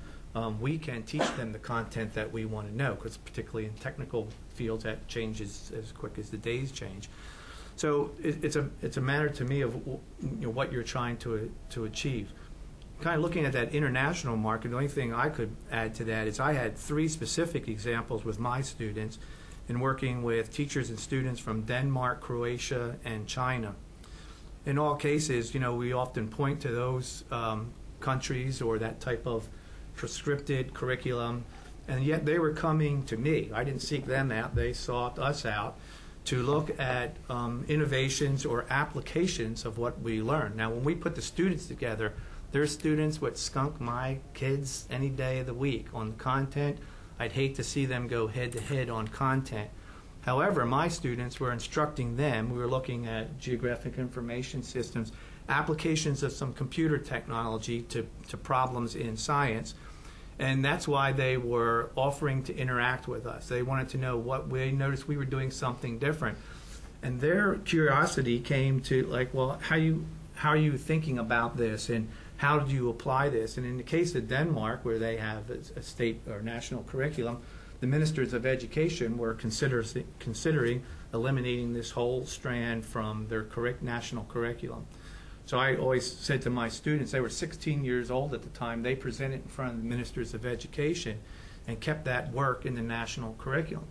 Speaker 5: we can teach them the content that we want to know, because particularly in technical fields that changes as quick as the days change. So it's a matter to me of what you're trying to achieve. Kind of looking at that international market, the only thing I could add to that is I had 3 specific examples with my students in working with teachers and students from Denmark, Croatia, and China. In all cases, we often point to those countries or that type of prescripted curriculum, and yet they were coming to me. I didn't seek them out. They sought us out to look at innovations or applications of what we learn. Now, when we put the students together, their students would skunk my kids any day of the week on content. I'd hate to see them go head-to-head on content. However, my students were instructing them. We were looking at geographic information systems, applications of some computer technology to problems in science. And that's why they were offering to interact with us. They wanted to know what we noticed we were doing something different. And their curiosity came to, like, well, how are you thinking about this, and how do you apply this? And in the case of Denmark, where they have a state or national curriculum, the ministers of education were considering eliminating this whole strand from their national curriculum. So I always said to my students, they were 16 years old at the time, they presented in front of the ministers of education and kept that work in the national curriculum.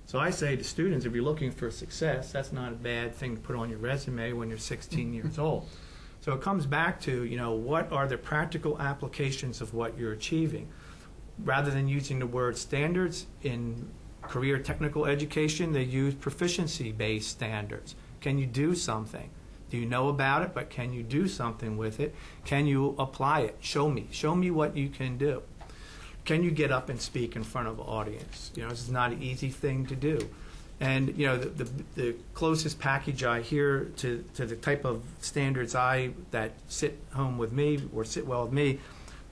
Speaker 5: So I say to students, if you're looking for success, that's not a bad thing to put on your resume when you're 16 years old. So it comes back to, what are the practical applications of what you're achieving? Rather than using the word standards in career technical education, they use proficiency-based standards. Can you do something? Do you know about it, but can you do something with it? Can you apply it? Show me what you can do. Can you get up and speak in front of an audience? This is not an easy thing to do. And the closest package I hear to the type of standards that sit home with me or sit well with me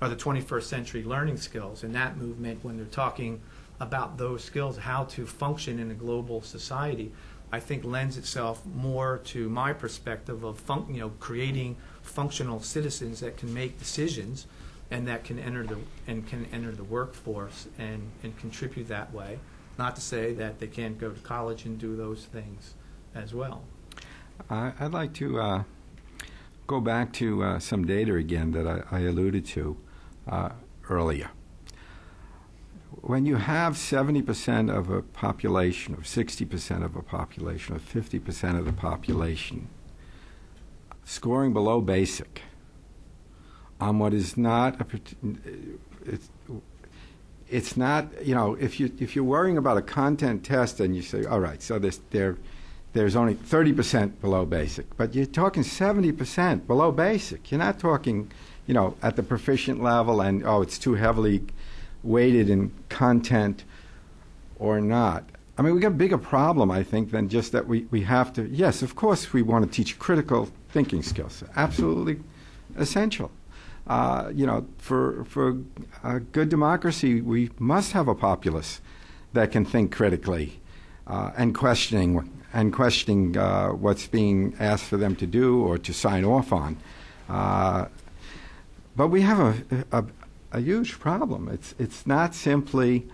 Speaker 5: are the 21st century learning skills. And that movement, when they're talking about those skills, how to function in a global society, I think lends itself more to my perspective of creating functional citizens that can make decisions and that can enter the workforce and contribute that way. Not to say that they can't go to college and do those things as well.
Speaker 2: I'd like to go back to some data again that I alluded to earlier. When you have 70% of a population, or 60% of a population, or 50% of the population scoring below basic on what is not it's not, if you're worrying about a content test and you say, all right, so there's only 30% below basic, but you're talking 70% below basic. You're not talking, at the proficient level and, it's too heavily weighted in content or not. I mean, we got a bigger problem, I think, than just that we have to, yes, of course we want to teach critical thinking skills, absolutely essential. For a good democracy, we must have a populace that can think critically and questioning what's being asked for them to do or to sign off on. But we have a huge problem. It's not simply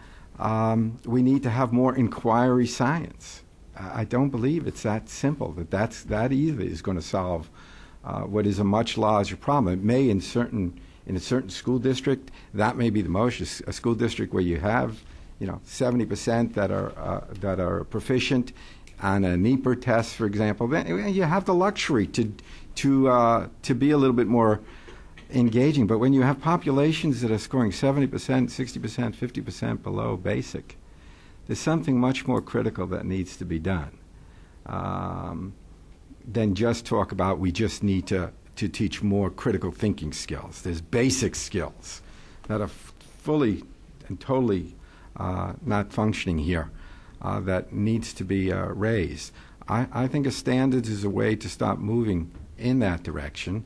Speaker 2: we need to have more inquiry science. I don't believe it's that simple. That either is going to solve what is a much larger problem. It may in a certain school district, that may be the most. A school district where you have 70% that are proficient on a NEPR test, for example, then you have the luxury to be a little bit more engaging. But when you have populations that are scoring 70%, 60%, 50% below basic, there's something much more critical that needs to be done than just talk about we just need to teach more critical thinking skills. There's basic skills that are fully and totally not functioning here that needs to be raised. I think a standards is a way to start moving in that direction.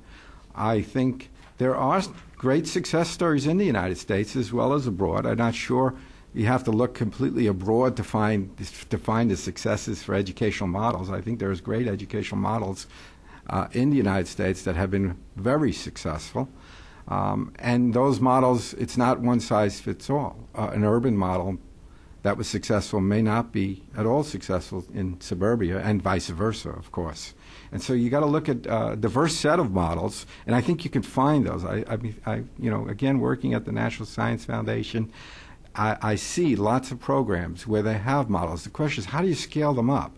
Speaker 2: I think there are great success stories in the United States as well as abroad. I'm not sure you have to look completely abroad to find the successes for educational models. I think there's great educational models in the United States that have been very successful. And those models, it's not one size fits all. An urban model that was successful may not be at all successful in suburbia, and vice versa, of course. And so you got to look at a diverse set of models, and I think you can find those. Again, working at the National Science Foundation, I see lots of programs where they have models. The question is, how do you scale them up?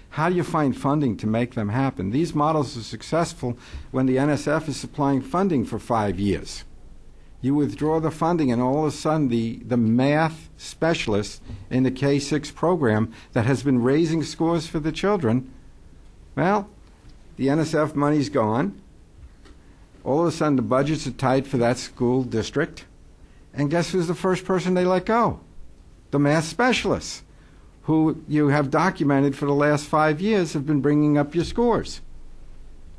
Speaker 2: How do you find funding to make them happen? These models are successful when the NSF is supplying funding for 5 years. You withdraw the funding, and all of a sudden the math specialist in the K-6 program that has been raising scores for the children, well, the NSF money's gone. All of a sudden the budgets are tight for that school district. And guess who's the first person they let go? The math specialists, who you have documented for the last 5 years have been bringing up your scores.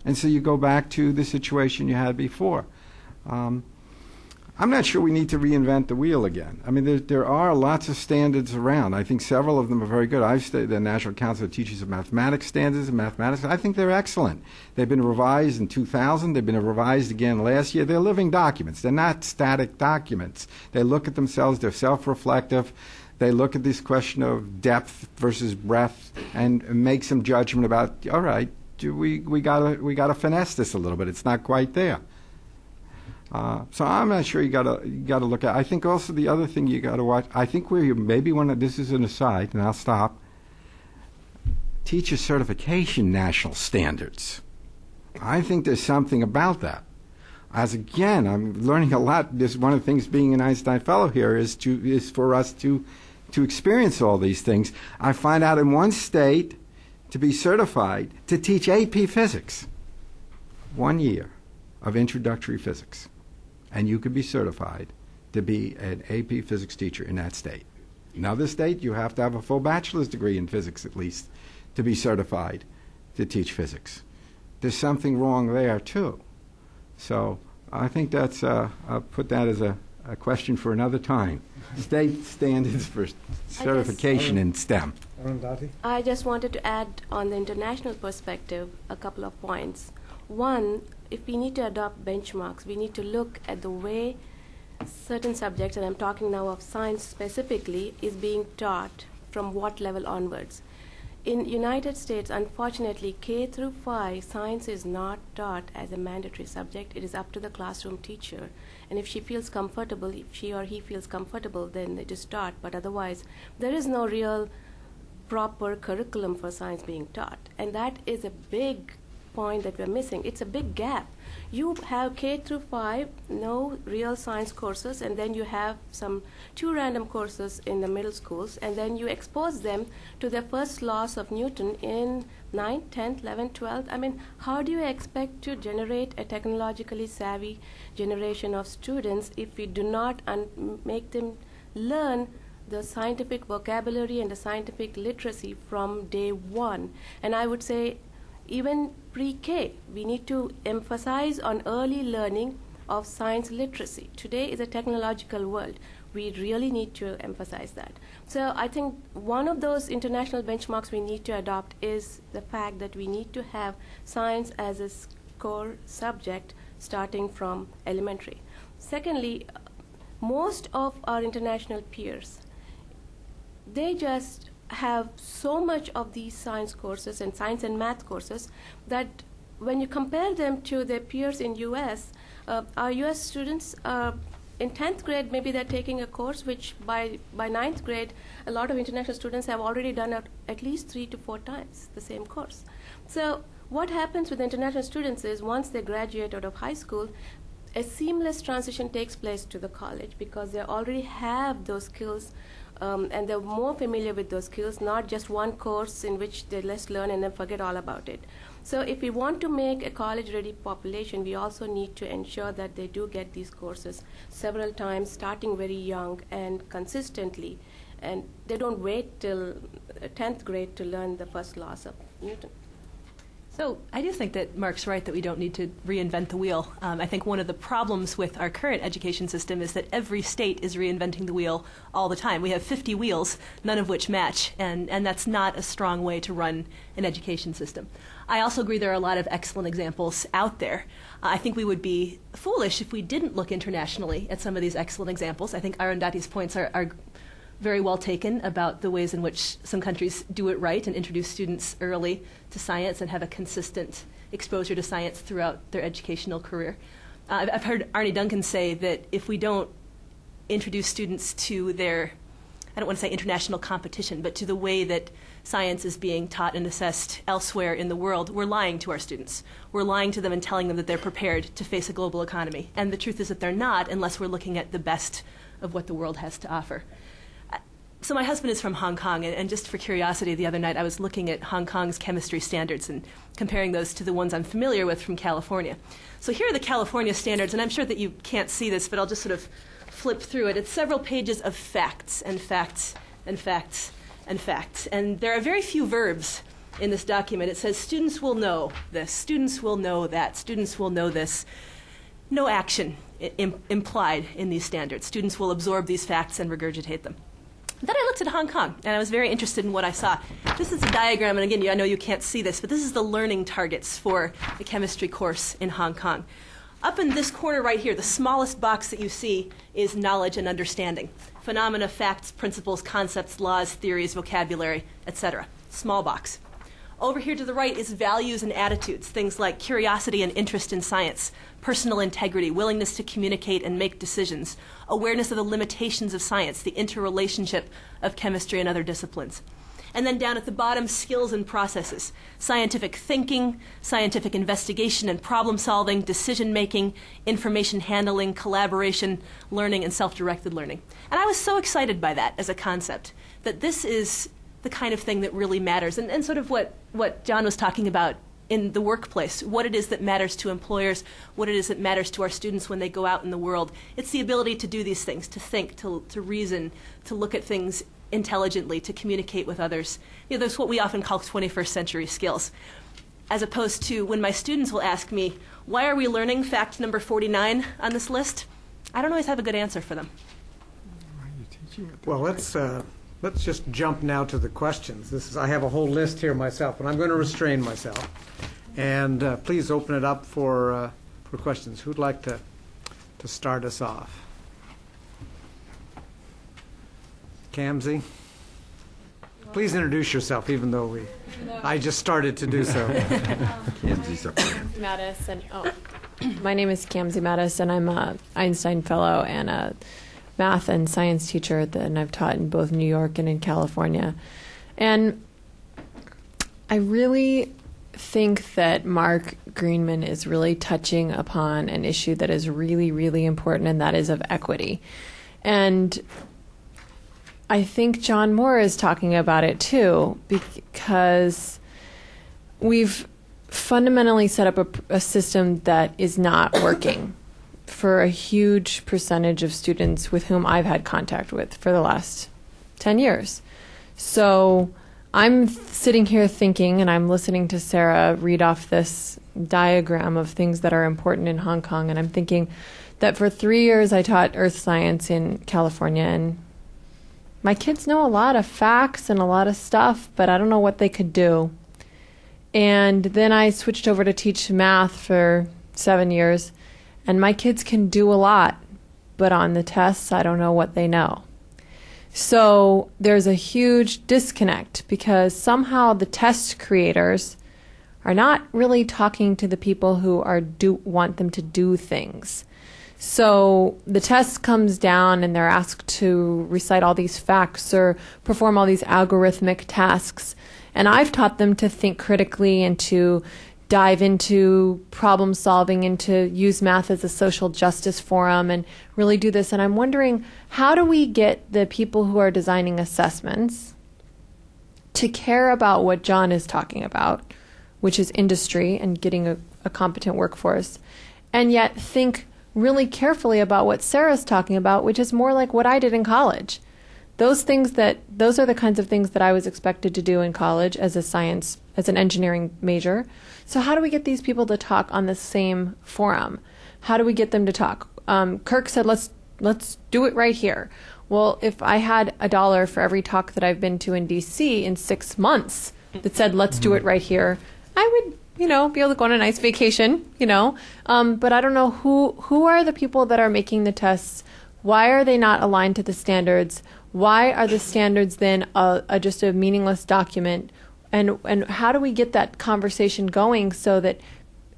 Speaker 2: And so you go back to the situation you had before. I'm not sure we need to reinvent the wheel again. I mean, there are lots of standards around. I think several of them are very good. I've studied the National Council of Teachers of Mathematics standards and mathematics. I think they're excellent. They've been revised in 2000. They've been revised again last year. They're living documents. They're not static documents. They look at themselves. They're self-reflective. They look at this question of depth versus breadth and make some judgment about, all right, we gotta finesse this a little bit. It's not quite there. So I'm not sure you gotta look at. I think also the other thing you gotta watch. I think where you maybe want to. This is an aside, and I'll stop. Teacher certification national standards. I think there's something about that. As again, I'm learning a lot. This one of the things being an Einstein Fellow here is for us to experience all these things. I find out in one state to be certified to teach AP physics. 1 year of introductory physics. And you could be certified to be an AP physics teacher in that state. Another state, you have to have a full bachelor's degree in physics at least to be certified to teach physics. There's something wrong there too. So I think that's, I'll put that as a question for another time. State standards for certification in STEM.
Speaker 1: Arundhati?
Speaker 4: I just wanted to add on the international perspective a couple of points. One, if we need to adopt benchmarks, we need to look at the way certain subjects, and I'm talking now of science specifically, is being taught from what level onwards. In United States, unfortunately, K through 5, science is not taught as a mandatory subject. It is up to the classroom teacher. And if she feels comfortable, if she or he feels comfortable, then it is taught. But otherwise, there is no real proper curriculum for science being taught. And that is a big point that we're missing. It's a big gap. You have K through 5, no real science courses, and then you have some 2 random courses in the middle schools, and then you expose them to the first laws of Newton in 9th, 10th, 11th, 12th. I mean, how do you expect to generate a technologically savvy generation of students if we do not make them learn the scientific vocabulary and the scientific literacy from day one? And I would say even pre-K, we need to emphasize on early learning of science literacy. Today is a technological world. We really need to emphasize that. So I think one of those international benchmarks we need to adopt is the fact that we need to have science as a core subject starting from elementary. Secondly, most of our international peers, they just have so much of these science courses and science and math courses that when you compare them to their peers in US, our US students in 10th grade, maybe they're taking a course which by 9th grade, a lot of international students have already done at least 3 to 4 times the same course. So what happens with international students is once they graduate out of high school, a seamless transition takes place to the college because they already have those skills and they're more familiar with those skills, not just one course in which they let's learn and then forget all about it. So if we want to make a college-ready population, we also need to ensure that they do get these courses several times, starting very young and consistently. And they don't wait till 10th grade to learn the first laws of Newton.
Speaker 7: So I do think that Mark's right that we don't need to reinvent the wheel. I think one of the problems with our current education system is that every state is reinventing the wheel all the time. We have 50 wheels, none of which match, and that's not a strong way to run an education system. I also agree there are a lot of excellent examples out there. I think we would be foolish if we didn't look internationally at some of these excellent examples. I think Arundhati's points are very well taken about the ways in which some countries do it right and introduce students early to science and have a consistent exposure to science throughout their educational career. I've heard Arne Duncan say that if we don't introduce students to their, I don't want to say international competition, but to the way that science is being taught and assessed elsewhere in the world, we're lying to our students. We're lying to them and telling them that they're prepared to face a global economy. And the truth is that they're not unless we're looking at the best of what the world has to offer. So my husband is from Hong Kong, and just for curiosity, the other night I was looking at Hong Kong's chemistry standards and comparing those to the ones I'm familiar with from California. So here are the California standards, and I'm sure that you can't see this, but I'll just sort of flip through it. It's several pages of facts and facts and facts and facts. And there are very few verbs in this document. It says students will know this, students will know that, students will know this. No action implied in these standards. Students will absorb these facts and regurgitate them. Then I looked at Hong Kong, and I was very interested in what I saw. This is a diagram, and again, I know you can't see this, but this is the learning targets for the chemistry course in Hong Kong. Up in this corner right here, the smallest box that you see is knowledge and understanding. Phenomena, facts, principles, concepts, laws, theories, vocabulary, etc. Small box. Over here to the right is values and attitudes, things like curiosity and interest in science, personal integrity, willingness to communicate and make decisions, awareness of the limitations of science, the interrelationship of chemistry and other disciplines. And then down at the bottom, skills and processes, scientific thinking, scientific investigation and problem solving, decision making, information handling, collaboration, learning, and self-directed learning. And I was so excited by that as a concept, that this is the kind of thing that really matters, and sort of what John was talking about in the workplace, what it is that matters to employers, what it is that matters to our students when they go out in the world. It's the ability to do these things, to think, to reason, to look at things intelligently to communicate with others. You know, that's what we often call 21st century skills. As opposed to when my students will ask me, why are we learning fact number 49 on this list? I don't always have a good answer for them.
Speaker 1: Well, let's just jump now to the questions. I have a whole list here myself, but I'm going to restrain myself. And please open it up for questions. Who'd like to start us off? Kamsi? Please introduce yourself, even though I just started to do so.
Speaker 2: Kamsi's up there.
Speaker 8: Mattis, and my name is Kamsi Mattis, and I'm a Einstein Fellow and a math and science teacher, and I've taught in both New York and in California. And I really think that Mark Greenman is really touching upon an issue that is really, really important, and that is of equity. And I think John Moore is talking about it too, because we've fundamentally set up a system that is not working for a huge percentage of students with whom I've had contact with for the last 10 years. So I'm sitting here thinking, and I'm listening to Sarah read off this diagram of things that are important in Hong Kong, and I'm thinking that for 3 years I taught earth science in California, and my kids know a lot of facts and a lot of stuff, but I don't know what they could do. And then I switched over to teach math for 7 years, and my kids can do a lot, but on the tests, I don't know what they know. So there's a huge disconnect because somehow the test creators are not really talking to the people who want them to do things. So the test comes down and they're asked to recite all these facts or perform all these algorithmic tasks. And I've taught them to think critically and to dive into problem solving and to use math as a social justice forum and really do this. And I'm wondering, how do we get the people who are designing assessments to care about what John is talking about, which is industry and getting a competent workforce, and yet think really carefully about what Sarah's talking about, which is more like what I did in college. Those are the kinds of things that I was expected to do in college as an engineering major. So how do we get these people to talk on the same forum? How do we get them to talk? Kirk said, let's do it right here. Well, if I had $1 for every talk that I've been to in DC in 6 months that said, let's do it right here, I would be able to go on a nice vacation, but I don't know who are the people that are making the tests. Why are they not aligned to the standards? Why are the standards then just a meaningless document? And how do we get that conversation going so that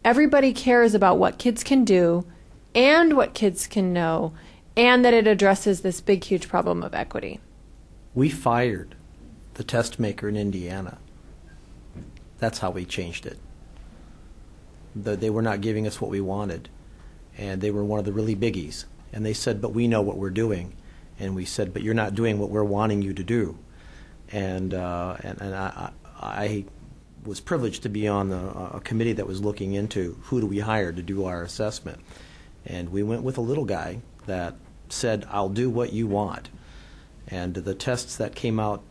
Speaker 8: everybody cares about what kids can do and what kids can know, and that it addresses this big, huge problem of equity?
Speaker 3: We fired the test maker in Indiana. That's how we changed it. They were not giving us what we wanted, and they were one of the really biggies. And they said, but we know what we're doing. And we said, but you're not doing what we're wanting you to do. And I was privileged to be on a committee that was looking into who do we hire to do our assessment. And we went with a little guy that said, I'll do what you want. And the tests that came out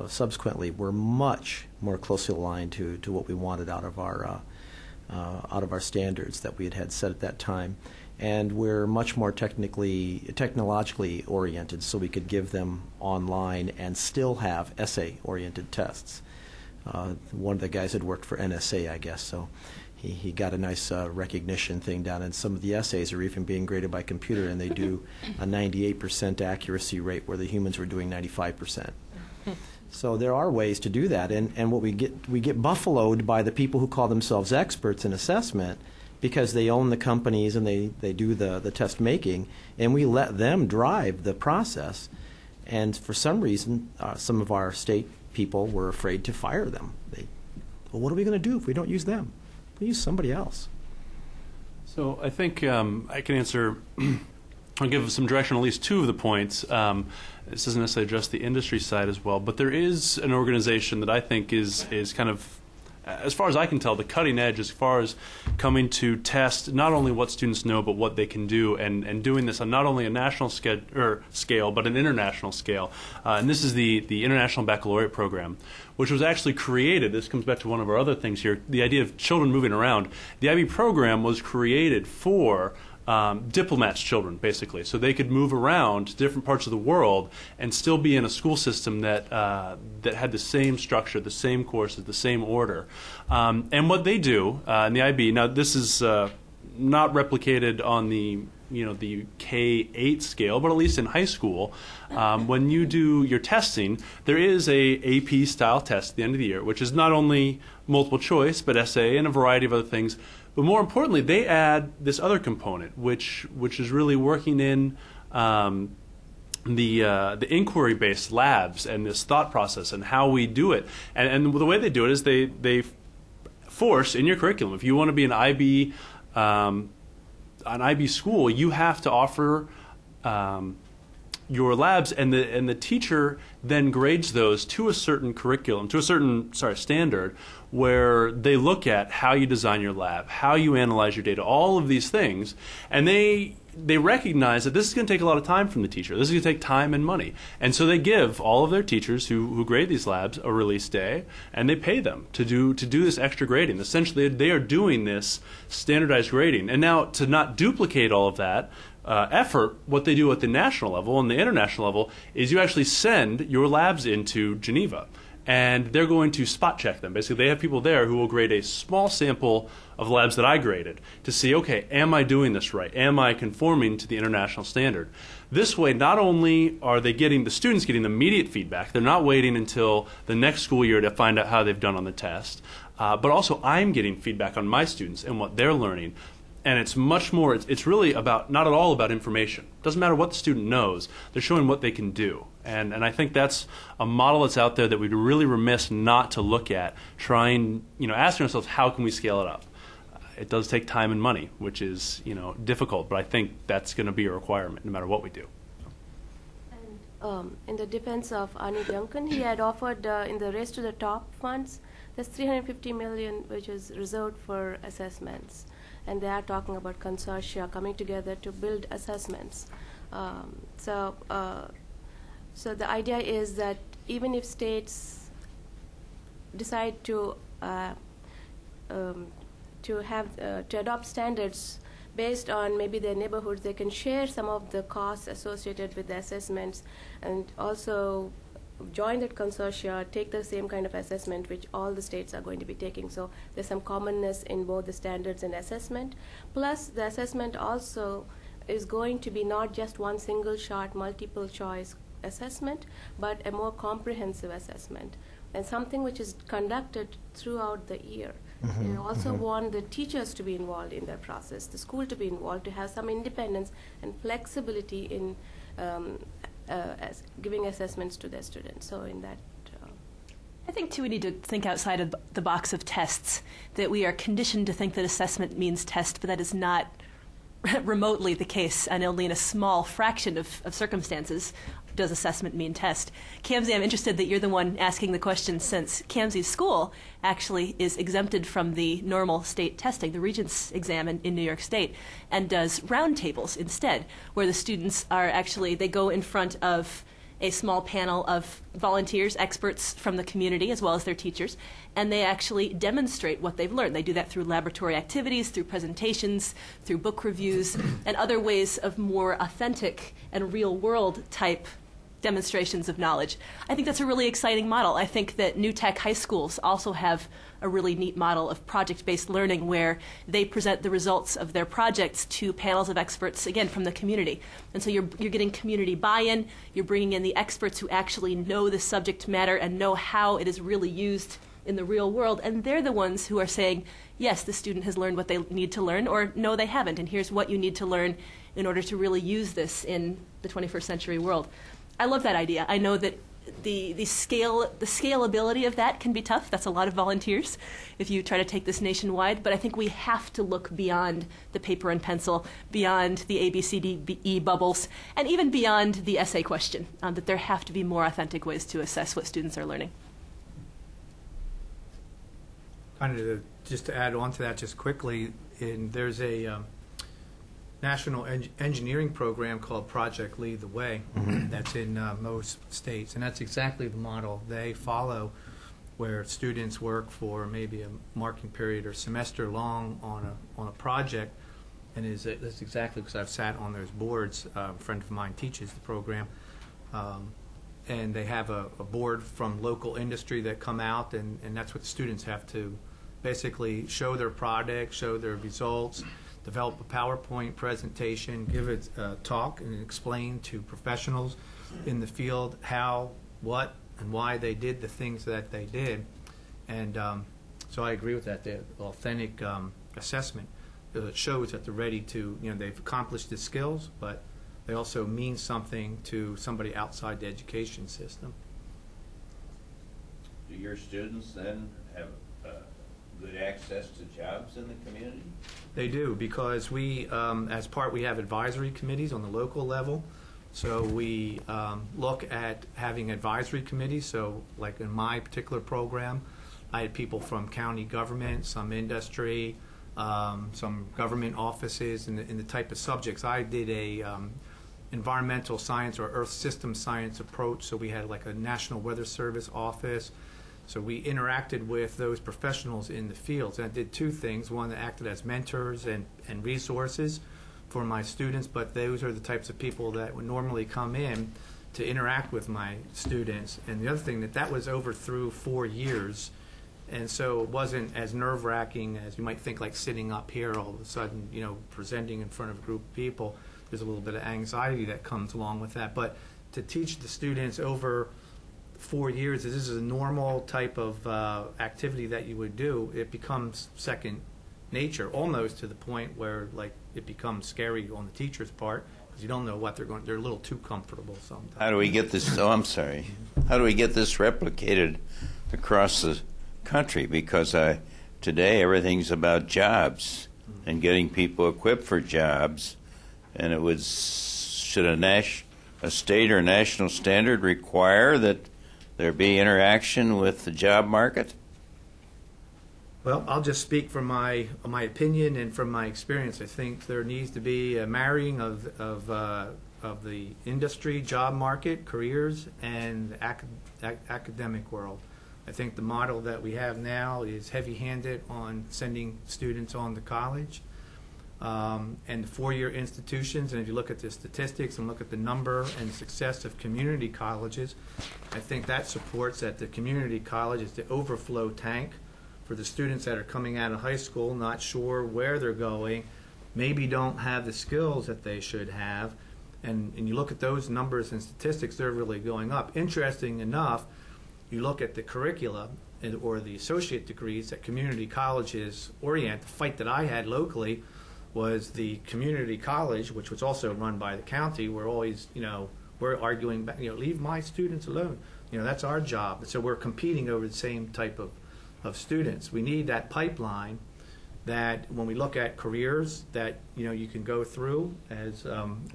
Speaker 3: subsequently were much more closely aligned to what we wanted out of our standards that we had set at that time. And we're much more technologically oriented, so we could give them online and still have essay-oriented tests. One of the guys had worked for NSA, I guess, so he got a nice recognition thing down, and some of the essays are even being graded by computer, and they do a 98% accuracy rate where the humans were doing 95%. So there are ways to do that, and what we get buffaloed by the people who call themselves experts in assessment because they own the companies and they do the test making, and we let them drive the process. And for some reason, some of our state people were afraid to fire them. Well, what are we going to do if we don't use them? We use somebody else.
Speaker 6: So I think I can answer. I'll give some direction on at least two of the points. This doesn't necessarily address the industry side as well, but there is an organization that I think is kind of as far as I can tell, the cutting edge as far as coming to test not only what students know, but what they can do, and doing this on not only a national scale, but an international scale. And this is the International Baccalaureate Program, which was actually created. This comes back to one of our other things here, the idea of children moving around. The IB program was created for diplomats' children, basically, so they could move around to different parts of the world and still be in a school system that had the same structure, the same courses, the same order. And what they do in the IB, now this is not replicated on the the K-8 scale, but at least in high school, when you do your testing, there is a AP-style test at the end of the year, which is not only multiple choice, but essay and a variety of other things. But more importantly, they add this other component, which is really working in the inquiry-based labs and this thought process and how we do it. And the way they do it is they force in your curriculum, if you want to be an IB school, you have to offer your labs, and the teacher then grades those to a certain curriculum, to a certain standard, where they look at how you design your lab, how you analyze your data, all of these things, and they recognize that this is going to take a lot of time from the teacher. This is going to take time and money, and so they give all of their teachers who grade these labs a release day, and they pay them to do this extra grading. Essentially, they are doing this standardized grading, and now to not duplicate all of that effort, what they do at the national level and the international level is you actually send your labs into Geneva, and they're going to spot check them. Basically, they have people there who will grade a small sample of labs that I graded to see, okay, am I doing this right? Am I conforming to the international standard? This way, not only are they getting the students getting immediate feedback, they're not waiting until the next school year to find out how they've done on the test, but also I'm getting feedback on my students and what they're learning. And it's much more, it's really about, not at all about information. It doesn't matter what the student knows, they're showing what they can do. And I think that's a model that's out there that we'd really remiss not to look at, trying, asking ourselves, how can we scale it up? It does take time and money, which is, difficult, but I think that's going to be a requirement no matter what we do.
Speaker 4: And in the defense of Arnie Duncan, he had offered in the Race to the Top funds, there's $350 million, which is reserved for assessments. And they are talking about consortia coming together to build assessments. So the idea is that even if states decide to adopt standards based on maybe their neighborhoods, they can share some of the costs associated with the assessments, and also join that consortia, take the same kind of assessment which all the states are going to be taking. So there's some commonness in both the standards and assessment. Plus, the assessment also is going to be not just one single shot, multiple choice assessment, but a more comprehensive assessment, and something which is conducted throughout the year. We also want the teachers to be involved in that process, the school to be involved, to have some independence and flexibility in as giving assessments to their students. So in that,
Speaker 7: I think too we need to think outside of the box of tests. That we are conditioned to think that assessment means test, but that is not remotely the case, and only in a small fraction of circumstances does assessment mean test. Kamsi, I'm interested that you're the one asking the question, since Kamsi's school actually is exempted from the normal state testing, the Regents exam in New York State, and does roundtables instead, where the students are actually, they go in front of a small panel of volunteers, experts from the community, as well as their teachers, and they actually demonstrate what they've learned. They do that through laboratory activities, through presentations, through book reviews, and other ways of more authentic and real-world type demonstrations of knowledge. I think that's a really exciting model. I think that New Tech high schools also have a really neat model of project-based learning, where they present the results of their projects to panels of experts, again, from the community. And so you're getting community buy-in, you're bringing in the experts who actually know the subject matter and know how it is really used in the real world, and they're the ones who are saying, yes, the student has learned what they need to learn, or no, they haven't, and here's what you need to learn in order to really use this in the 21st century world. I love that idea. I know that the scalability of that can be tough. That's a lot of volunteers if you try to take this nationwide. But I think we have to look beyond the paper and pencil, beyond the ABCDE bubbles, and even beyond the essay question, that there have to be more authentic ways to assess what students are learning.
Speaker 5: Kind of just to add on to that just quickly, there's a national engineering program called Project Lead the Way that's in most states, and that's exactly the model they follow, where students work for maybe a marking period or semester long on a project, and that's exactly because I've sat on those boards. A friend of mine teaches the program, and they have a board from local industry that come out, and that's what the students have to basically show their product, show their results, develop a PowerPoint presentation, give a talk, and explain to professionals in the field how, what, and why they did the things that they did. And so I agree with that. The authentic assessment shows that they're ready to, they've accomplished the skills, but they also mean something to somebody outside the education system.
Speaker 9: Do your students then have good access to jobs in the community?
Speaker 5: They do, because we have advisory committees on the local level. So we look at having advisory committees. So like in my particular program, I had people from county government, some industry, some government offices, in the type of subjects. I did a environmental science or earth system science approach. So we had like a National Weather Service office. So we interacted with those professionals in the fields. And I did two things. One, that acted as mentors and resources for my students, but those are the types of people that would normally come in to interact with my students. And the other thing, that was over through 4 years. And so it wasn't as nerve-wracking as you might think, like sitting up here all of a sudden, presenting in front of a group of people. There's a little bit of anxiety that comes along with that. But to teach the students over 4 years, this is a normal type of activity that you would do, it becomes second nature, almost to the point where like it becomes scary on the teacher's part, because you don't know what they're a little too comfortable sometimes.
Speaker 9: How do we get this, How do we get this replicated across the country? Because today everything's about jobs and getting people equipped for jobs, and should a state or national standard require that there be interaction with the job market?
Speaker 5: Well, I'll just speak from my opinion and from my experience. I think there needs to be a marrying of the industry, job market, careers, and the academic world. I think the model that we have now is heavy-handed on sending students on to college. And the four-year institutions, and if you look at the statistics and look at the number and success of community colleges, I think that supports that the community college is the overflow tank for the students that are coming out of high school, not sure where they're going, maybe don't have the skills that they should have, and you look at those numbers and statistics, they're really going up. Interesting enough, you look at the curricula or the associate degrees that community colleges orient. The fight that I had locally was the community college, which was also run by the county. We're always, we're arguing back, leave my students alone. That's our job. So we're competing over the same type of students. We need that pipeline that when we look at careers that, you can go through, as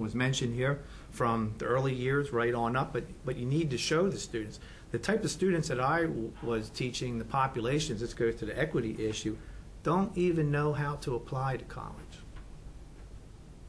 Speaker 5: was mentioned here, from the early years right on up, but you need to show the students. The type of students that I was teaching, the populations, this goes to the equity issue, don't even know how to apply to college.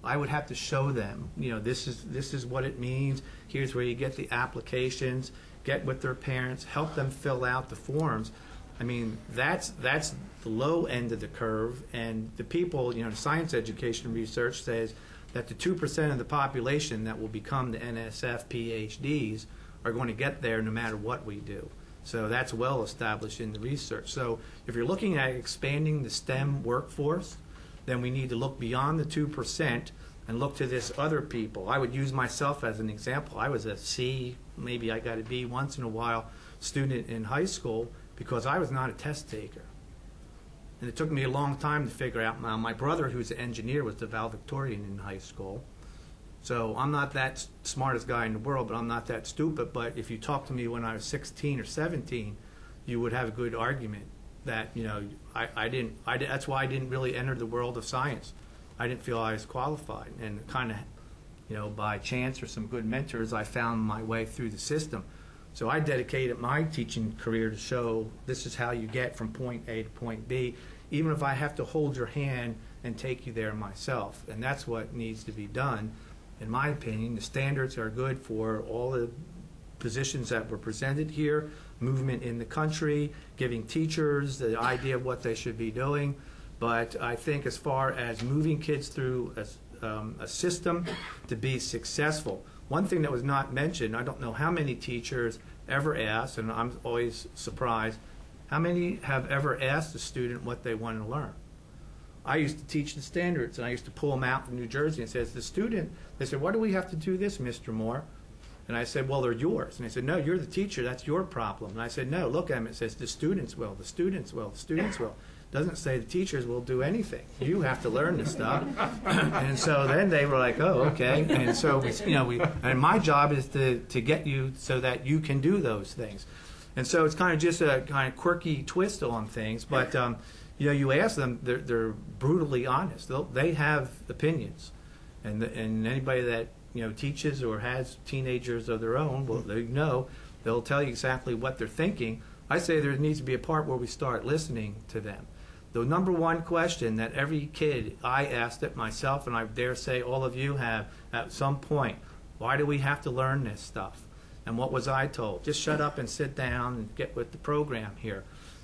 Speaker 5: I would have to show them, this is what it means. Here's where you get the applications, get with their parents, help them fill out the forms. I mean, that's the low end of the curve, and the people, the science education research says that the 2% of the population that will become the NSF PhDs are going to get there no matter what we do. So that's well established in the research. So if you're looking at expanding the STEM workforce, then we need to look beyond the 2% and look to this other people. I would use myself as an example. I was a C, maybe I got a B once in a while, student in high school because I was not a test taker. And it took me a long time to figure out. My brother, who's an engineer, was the valedictorian in high school. So I'm not that smartest guy in the world, but I'm not that stupid. But if you talked to me when I was 16 or 17, you would have a good argument that, that's why I didn't really enter the world of science. I didn't feel I was qualified. And kind of, by chance or some good mentors, I found my way through the system. So I dedicated my teaching career to show this is how you get from point A to point B, even if I have to hold your hand and take you there myself. And that's what needs to be done. In my opinion, the standards are good for all the positions that were presented here, movement in the country, giving teachers the idea of what they should be doing. But I think as far as moving kids through a system to be successful, one thing that was not mentioned, I don't know how many teachers ever asked, and I'm always surprised, how many have ever asked a student what they want to learn? I used to teach the standards, and I used to pull them out from New Jersey and says, the student, they said, why do we have to do this, Mr. Moore? And I said, well, they're yours. And they said, no, you're the teacher, that's your problem. And I said, no, look at them, it says the students will, the students will, the students will. It doesn't say the teachers will do anything. You have to learn this stuff. And so then they were like, oh, okay. And so, and my job is to get you so that you can do those things. And so it's kind of just a kind of quirky twist on things, but you ask them, they're brutally honest. They have opinions, and anybody that teaches or has teenagers of their own, well, they'll tell you exactly what they're thinking. I say there needs to be a part where we start listening to them. The number one question that every kid, I asked it myself, and I dare say all of you have at some point, why do we have to learn this stuff? And what was I told? Just shut up and sit down and get with the program here.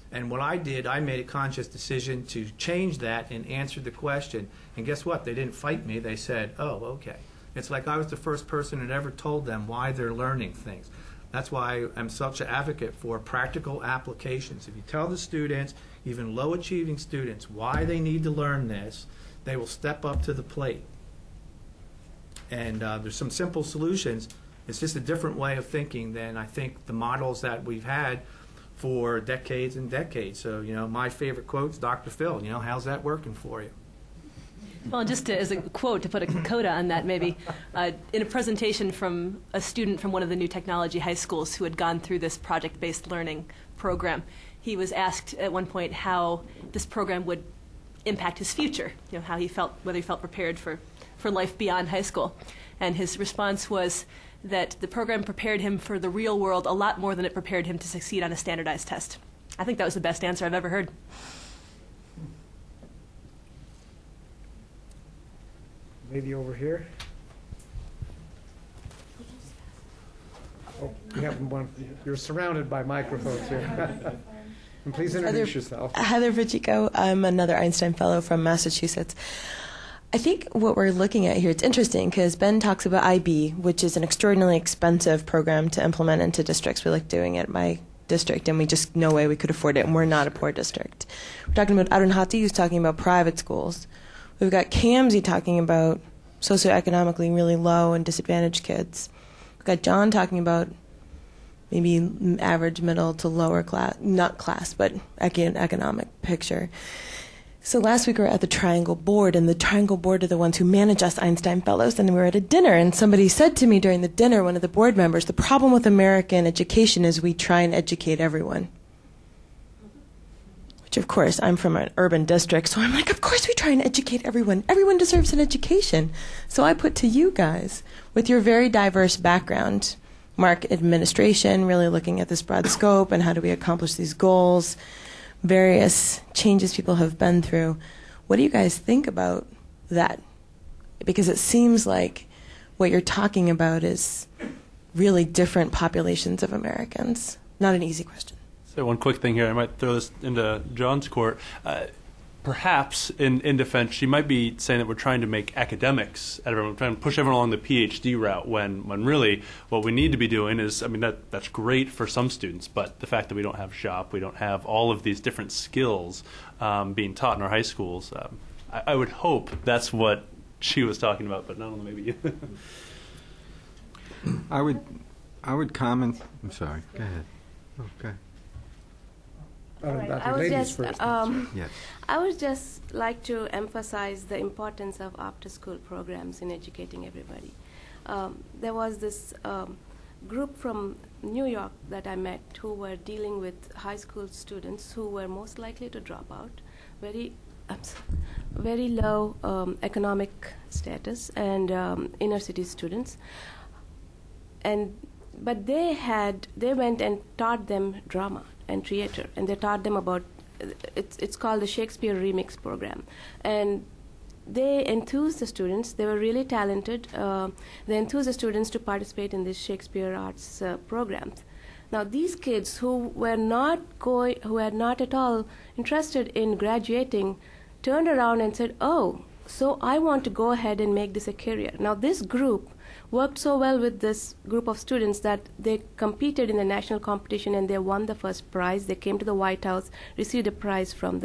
Speaker 5: And what I did, I made a conscious decision to change that and answer the question. And guess what? They didn't fight me. They said, oh, okay. It's like I was the first person that ever told them why they're learning things. That's why I'm such an advocate for practical applications. If you tell the students, even low-achieving students, why they need to learn this, they will step up to the plate. And there's some simple solutions. It's just a different way of thinking than I think the models that we've had for decades and decades. So, my favorite quote's Dr. Phil, how's that working for you?
Speaker 7: Well, just as a quote, to put a coda on that maybe, in a presentation from a student from one of the new technology high schools who had gone through this project-based learning program, he was asked at one point how this program would impact his future, how he felt, whether he felt prepared for life beyond high school. And his response was that the program prepared him for the real world a lot more than it prepared him to succeed on a standardized test. I think that was the best answer I've ever heard.
Speaker 1: Maybe over here. Oh, you have one. You're surrounded by microphones here. And please introduce yourself.
Speaker 10: Heather Pacheco. I'm another Einstein Fellow from Massachusetts. I think what we're looking at here, it's interesting because Ben talks about IB, which is an extraordinarily expensive program to implement into districts. We like doing it at my district, and we just no way we could afford it, and we're not a poor district. We're talking about Arun Hati, who's talking about private schools. We've got Kamsi talking about socioeconomically really low and disadvantaged kids. We've got John talking about maybe average, middle to lower class, not class, but economic picture. So last week we were at the Triangle Board, and the Triangle Board are the ones who manage us Einstein Fellows, and we were at a dinner, and somebody said to me during the dinner, one of the board members, the problem with American education is we try and educate everyone. Which, of course, I'm from an urban district, so I'm like, of course we try and educate everyone. Everyone deserves an education. So I put to you guys, with your very diverse background, Mark, administration, really looking at this broad scope and how do we accomplish these goals, various changes people have been through. What do you guys think about that? Because it seems like what you're talking about is really different populations of Americans. Not an easy question.
Speaker 6: So one quick thing here, I might throw this into John's court. Perhaps in defense, she might be saying that we're trying to make academics out of everyone, trying to push everyone along the PhD route when really what we need to be doing is, that's great for some students, but the fact that we don't have shop, we don't have all of these different skills being taught in our high schools, I would hope that's what she was talking about, but I don't know, maybe you.
Speaker 2: I would comment. I'm sorry. Go ahead. Okay.
Speaker 4: Right. I would just like to emphasize the importance of after-school programs in educating everybody. There was this group from New York that I met who were dealing with high school students who were most likely to drop out, very low economic status, and inner city students. And But they went and taught them drama and theater, and they taught them about it's called the Shakespeare Remix program, and they enthused the students. They were really talented. They enthused the students to participate in these Shakespeare arts programs. Now, these kids who were not at all interested in graduating, turned around and said, "Oh, so I want to go ahead and make this a career." Now, this group worked so well with this group of students that they competed in the national competition and they won the first prize. They came to the White House, received a prize from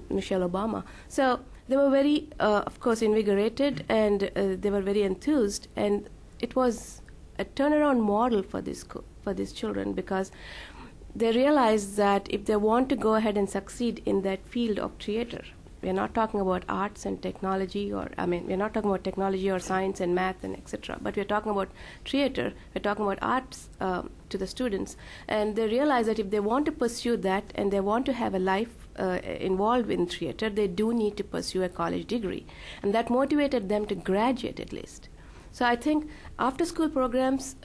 Speaker 4: Michelle Obama. So they were very, of course, invigorated, and they were very enthused. And it was a turnaround model for these children, because they realized that if they want to go ahead and succeed in that field of theater, we're not talking about arts and technology, we're not talking about technology or science and math and etc. But we're talking about theater. We're talking about arts to the students, and they realize that if they want to pursue that and they want to have a life involved in theater, they do need to pursue a college degree, and that motivated them to graduate at least. So I think after-school programs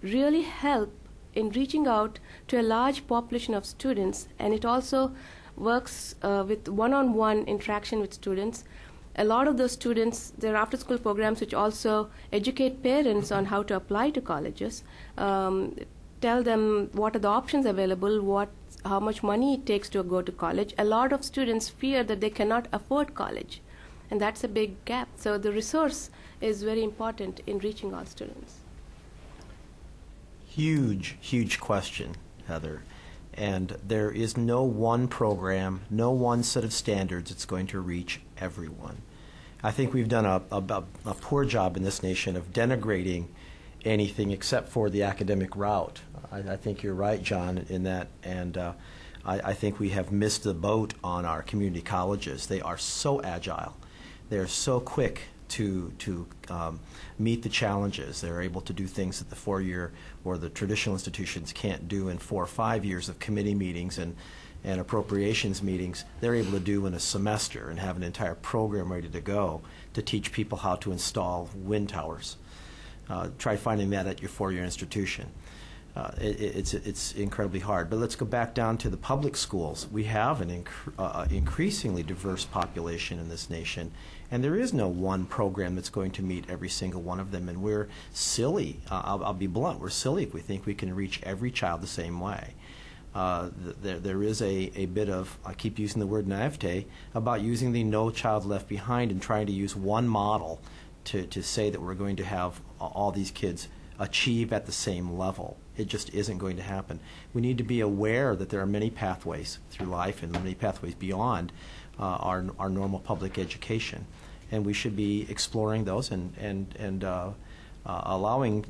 Speaker 4: really help in reaching out to a large population of students, and it also works with one-on-one interaction with students. A lot of those students, there are after-school programs which also educate parents on how to apply to colleges, tell them what are the options available, how much money it takes to go to college. A lot of students fear that they cannot afford college, and that's a big gap. So the resource is very important in reaching all students.
Speaker 3: Huge, huge question, Heather. And there is no one program, no one set of standards that's going to reach everyone. I think we've done a poor job in this nation of denigrating anything except for the academic route. I think you're right, John, in that, and I think we have missed the boat on our community colleges. They are so agile. They're so quick to meet the challenges. They're able to do things that the four-year or the traditional institutions can't do in 4 or 5 years of committee meetings and appropriations meetings. They're able to do in a semester and have an entire program ready to go to teach people how to install wind towers. Try finding that at your four-year institution. It's incredibly hard. But let's go back down to the public schools. We have an increasingly diverse population in this nation, and there is no one program that's going to meet every single one of them. And we're silly. I'll be blunt. We're silly if we think we can reach every child the same way. There is a bit of, I keep using the word naivete, about using the No Child Left Behind and trying to use one model to say that we're going to have all these kids achieve at the same level. It just isn't going to happen. We need to be aware that there are many pathways through life and many pathways beyond our normal public education, and we should be exploring those and allowing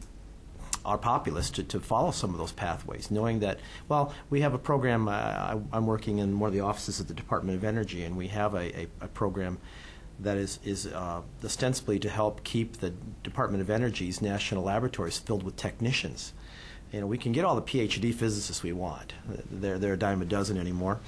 Speaker 3: our populace to follow some of those pathways, knowing that, well, we have a program. I'm working in one of the offices at the Department of Energy, and we have a program that is ostensibly to help keep the Department of Energy's national laboratories filled with technicians. You know, we can get all the PhD physicists we want. They're a dime a dozen anymore.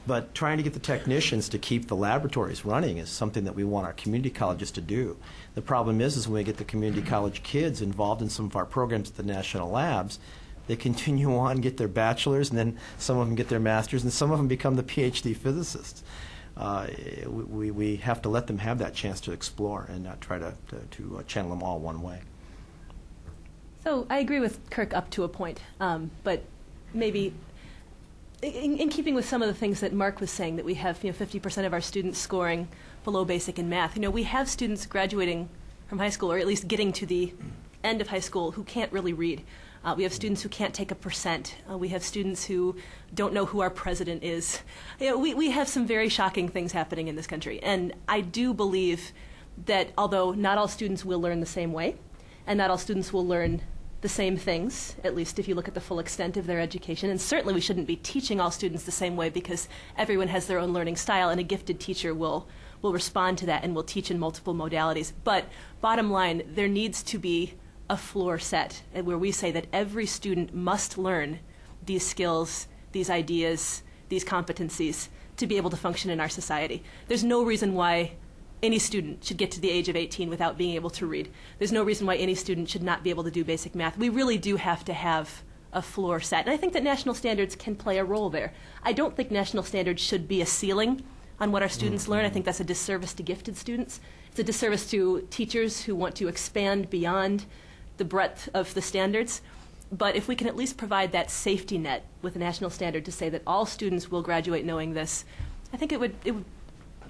Speaker 3: But trying to get the technicians to keep the laboratories running is something that we want our community colleges to do. The problem is when we get the community college kids involved in some of our programs at the national labs, they continue on, get their bachelor's, and then some of them get their master's, and some of them become the PhD physicists. We have to let them have that chance to explore and not try to channel them all one way.
Speaker 7: So I agree with Kirk up to a point, but maybe in keeping with some of the things that Mark was saying, that we have 50% of our students scoring below basic in math. We have students graduating from high school, or at least getting to the end of high school, who can't really read. We have students who can't take a percent. We have students who don't know who our president is. We have some very shocking things happening in this country. And I do believe that although not all students will learn the same way, and not all students will learn the same things, at least if you look at the full extent of their education, and certainly we shouldn't be teaching all students the same way, because everyone has their own learning style, and a gifted teacher will respond to that and will teach in multiple modalities. But bottom line, there needs to be a floor set where we say that every student must learn these skills, these ideas, these competencies to be able to function in our society. There's no reason why any student should get to the age of 18 without being able to read. There's no reason why any student should not be able to do basic math. We really do have to have a floor set. And I think that national standards can play a role there. I don't think national standards should be a ceiling on what our students learn. I think that's a disservice to gifted students. It's a disservice to teachers who want to expand beyond the breadth of the standards. But if we can at least provide that safety net with a national standard to say that all students will graduate knowing this, I think it would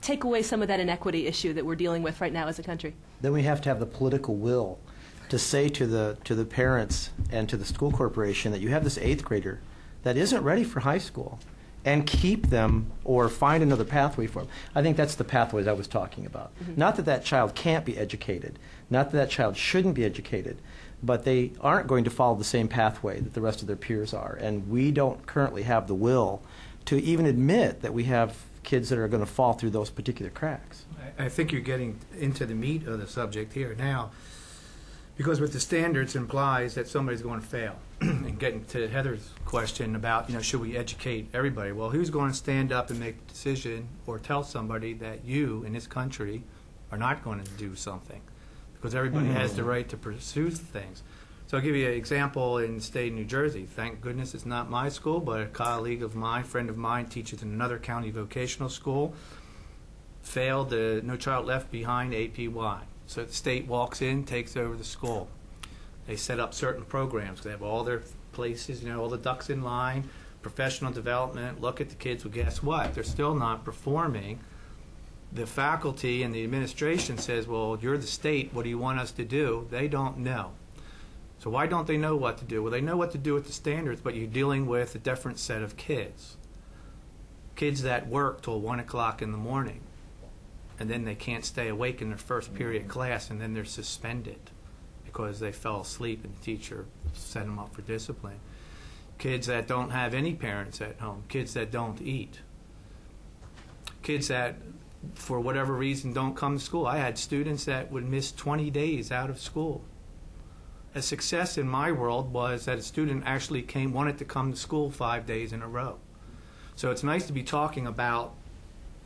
Speaker 7: take away some of that inequity issue that we're dealing with right now as a country.
Speaker 3: Then we have to have the political will to say to the parents and to the school corporation that you have this 8th grader that isn't ready for high school, and keep them or find another pathway for them. I think that's the pathways I was talking about. Not that that child can't be educated, not that that child shouldn't be educated, but they aren't going to follow the same pathway that the rest of their peers are. And we don't currently have the will to even admit that we have kids that are going to fall through those particular cracks.
Speaker 5: I think you're getting into the meat of the subject here now, because with the standards implies that somebody's going to fail. And getting to Heather's question about, should we educate everybody? Well, who's going to stand up and make a decision or tell somebody that you in this country are not going to do something? Because everybody has the right to pursue things. So I'll give you an example in the state of New Jersey. Thank goodness it's not my school, but a colleague of mine, friend of mine, teaches in another county vocational school, failed the No Child Left Behind APY. So the state walks in, takes over the school. They set up certain programs. They have all their places, all the ducks in line, professional development, look at the kids. Well, guess what? They're still not performing. The faculty and the administration says, well, you're the state. What do you want us to do? They don't know. So why don't they know what to do? Well, they know what to do with the standards, but you're dealing with a different set of kids. Kids that work till 1 o'clock in the morning, and then they can't stay awake in their first period class, and then they're suspended because they fell asleep and the teacher set them up for discipline. Kids that don't have any parents at home, kids that don't eat, kids that, for whatever reason, don't come to school. I had students that would miss 20 days out of school. A success in my world was that a student actually wanted to come to school 5 days in a row. So it's nice to be talking about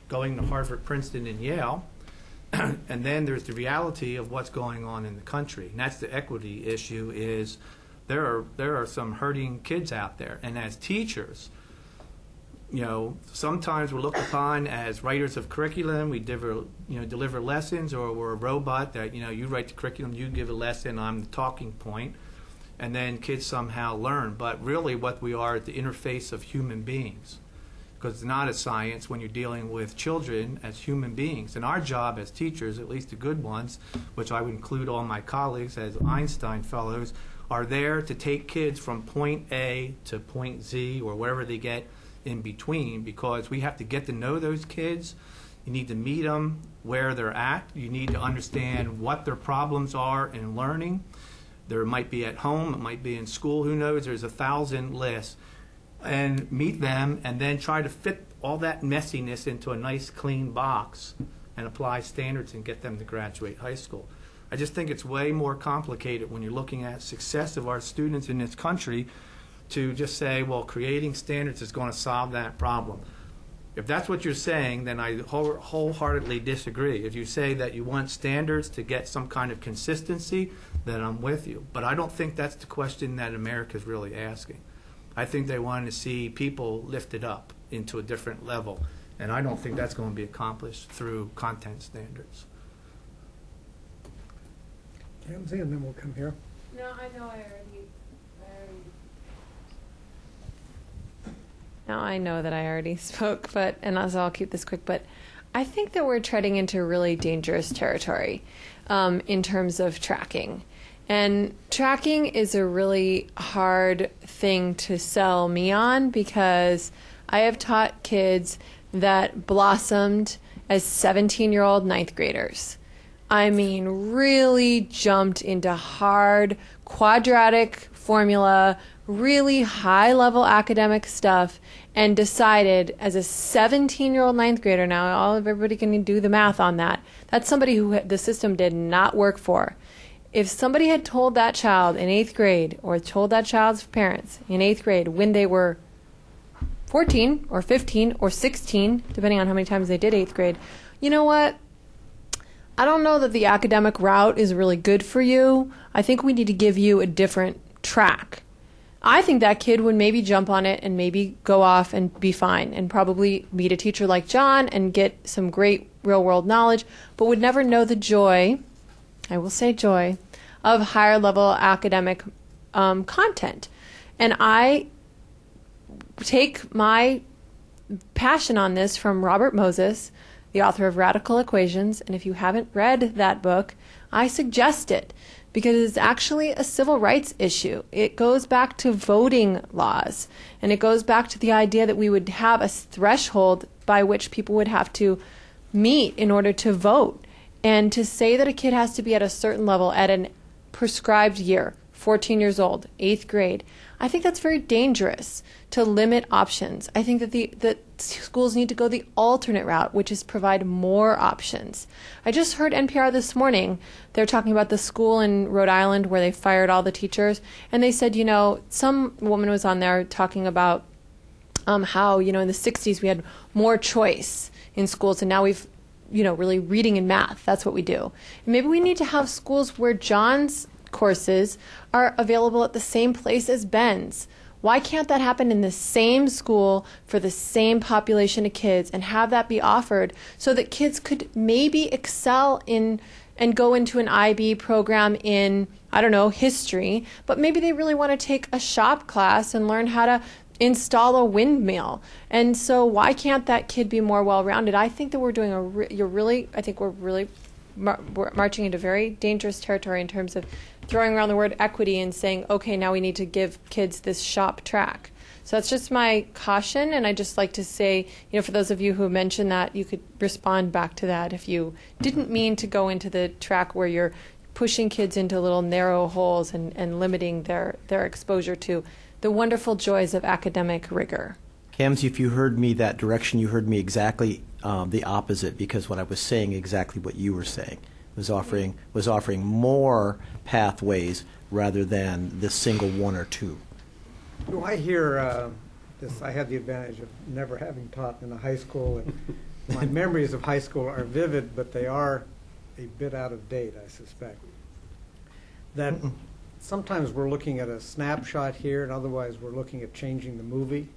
Speaker 5: going to Harvard, Princeton, and Yale, and then there's the reality of what's going on in the country. And that's the equity issue, is there are some hurting kids out there. And as teachers, sometimes we're looked upon as writers of curriculum. We deliver lessons, or we're a robot that, you write the curriculum, you give a lesson, I'm the talking point, and then kids somehow learn. But really what we are is the interface of human beings, because it's not a science when you're dealing with children as human beings. And our job as teachers, at least the good ones, which I would include all my colleagues as Einstein Fellows, are there to take kids from point A to point Z, or wherever they get in between, because we have to get to know those kids. You need to meet them where they're at. You need to understand what their problems are in learning. There might be at home, it might be in school, who knows, there's 1,000 lists. And meet them, and then try to fit all that messiness into a nice clean box and apply standards and get them to graduate high school. I just think it's way more complicated when you're looking at success of our students in this country to just say, well, creating standards is going to solve that problem. If that's what you're saying, then I wholeheartedly disagree. If you say that you want standards to get some kind of consistency, then I'm with you. But I don't think that's the question that America's really asking. I think they want to see people lifted up into a different level, and I don't think that's going to be accomplished through content standards.
Speaker 1: Ramsey, and then we'll come here.
Speaker 8: No, I know I already. Now I know that I already spoke, and also I'll keep this quick, but I think that we're treading into really dangerous territory in terms of tracking. And tracking is a really hard thing to sell me on, because I have taught kids that blossomed as 17-year-old ninth graders. I mean, really jumped into hard quadratic formula, really high-level academic stuff, and decided as a 17-year-old ninth grader, now everybody can do the math on that, that's somebody who the system did not work for. If somebody had told that child in 8th grade, or told that child's parents in 8th grade when they were 14 or 15 or 16, depending on how many times they did 8th grade, you know what? I don't know that the academic route is really good for you. I think we need to give you a different track. I think that kid would maybe jump on it and maybe go off and be fine and probably meet a teacher like John and get some great real-world knowledge, but would never know the joy, I will say joy, of higher-level academic content. And I take my passion on this from Robert Moses, the author of Radical Equations, and if you haven't read that book, I suggest it because it's actually a civil rights issue. It goes back to voting laws, and it goes back to the idea that we would have a threshold by which people would have to meet in order to vote. And to say that a kid has to be at a certain level at an prescribed year, 14 years old, 8th grade, I think that's very dangerous to limit options. I think that schools need to go the alternate route, which is provide more options. I just heard NPR this morning. They're talking about the school in Rhode Island where they fired all the teachers. And they said, some woman was on there talking about how, in the 60s we had more choice in schools, and now we've, really reading and math. That's what we do. And maybe we need to have schools where John's courses are available at the same place as Ben's. Why can't that happen in the same school for the same population of kids and have that be offered so that kids could maybe excel in and go into an IB program in, history, but maybe they really want to take a shop class and learn how to install a windmill. And so why can't that kid be more well-rounded? I think that we're doing we're marching into very dangerous territory in terms of throwing around the word equity and saying, okay, now we need to give kids this shop track. So that's just my caution, and I'd just like to say, for those of you who mentioned that, you could respond back to that if you didn't mean to go into the track where you're pushing kids into little narrow holes and limiting their exposure to the wonderful joys of academic rigor.
Speaker 3: Kamsi, if you heard me that direction, you heard me exactly the opposite, because what I was saying exactly what you were saying was offering more pathways rather than the single one or two.
Speaker 1: Well, I hear this. I had the advantage of never having taught in a high school, and my memories of high school are vivid, but they are a bit out of date, I suspect. That sometimes we're looking at a snapshot here, and otherwise we're looking at changing the movie.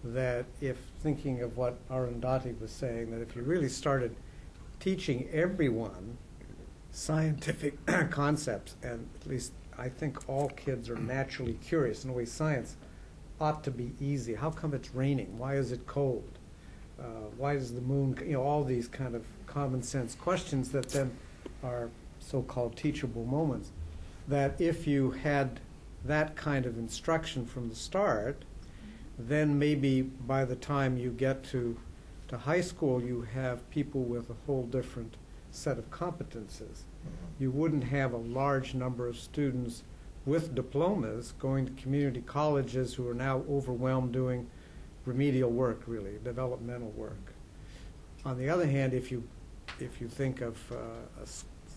Speaker 1: That if thinking of what Arundhati was saying, that if you really started teaching everyone scientific concepts, and at least I think all kids are naturally curious. In a way, science ought to be easy. How come it's raining? Why is it cold? Why does the moon, all these kind of common sense questions that then are so-called teachable moments. That if you had that kind of instruction from the start, then maybe by the time you get to high school, you have people with a whole different set of competences. You wouldn't have a large number of students with diplomas going to community colleges who are now overwhelmed doing remedial work, really, developmental work. On the other hand, if you think of a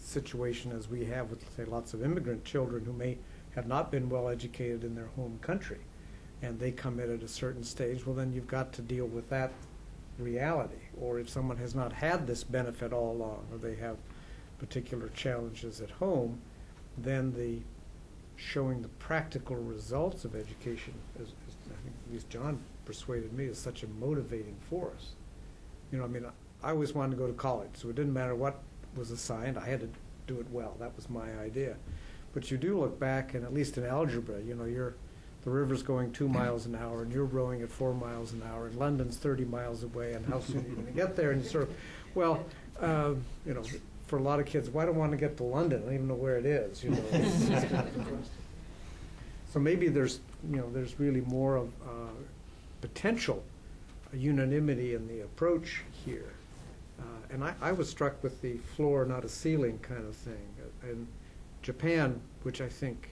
Speaker 1: situation as we have with, say, lots of immigrant children who may have not been well educated in their home country, and they come in at a certain stage, well, then you've got to deal with that reality. Or if someone has not had this benefit all along, or they have particular challenges at home, then the showing the practical results of education, as I think at least John persuaded me, is such a motivating force. I always wanted to go to college, so it didn't matter what was assigned. I had to do it well. That was my idea. But you do look back, and at least in algebra, the river's going 2 miles an hour, and you're rowing at 4 miles an hour, and London's 30 miles away, and how soon are you going to get there? And you sort of, for a lot of kids, why do I want to get to London? I don't even know where it is. So maybe there's really more of potential unanimity in the approach here. And I was struck with the floor, not a ceiling kind of thing. And Japan, which I think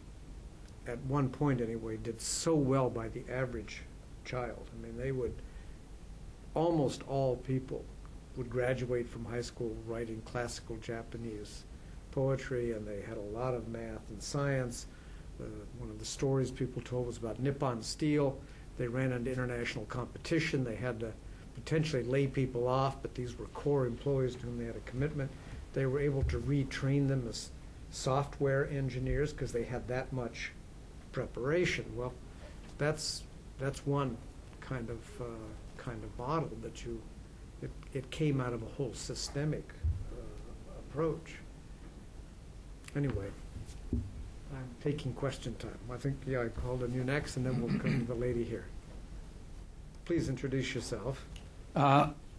Speaker 1: at one point anyway, did so well by the average child. Almost all people would graduate from high school writing classical Japanese poetry, and they had a lot of math and science. One of the stories people told was about Nippon Steel. They ran into international competition. They had to potentially lay people off, but these were core employees to whom they had a commitment. they were able to retrain them as software engineers because they had that much preparation. Well, that's one kind of model that it came out of a whole systemic approach. Anyway, I'm taking question time. I think, I called on you next, and then we'll come to the lady here. Please introduce yourself.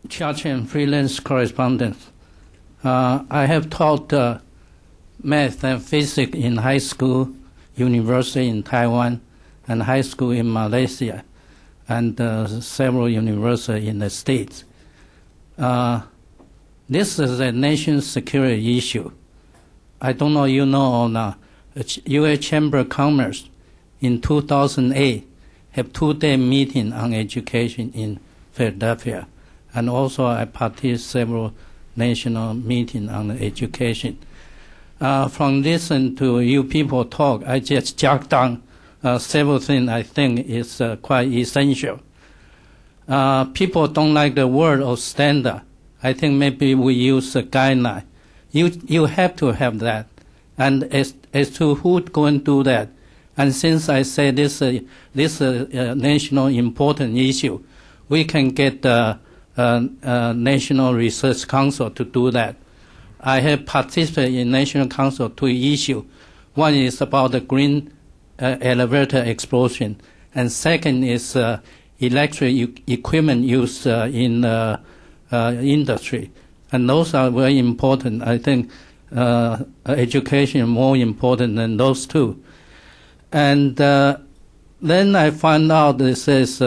Speaker 11: Chia Chen, freelance correspondent. I have taught math and physics in high school, university in Taiwan, and high school in Malaysia, and several universities in the States. This is a national security issue. I don't know you know or not. U.S. Chamber of Commerce in 2008 have 2-day meeting on education in Philadelphia, and also I participated several national meeting on education. From listening to you people talk, I just jot down several things I think is quite essential. People don't like the word of standard. I think maybe we use a guideline. You have to have that. And as to who's going to do that, and since I say this national important issue, we can get the National Research Council to do that. I have participated in National Council 2 issues. One is about the green elevator explosion, and second is electric equipment used in industry. And those are very important. I think education is more important than those two. And then I found out this is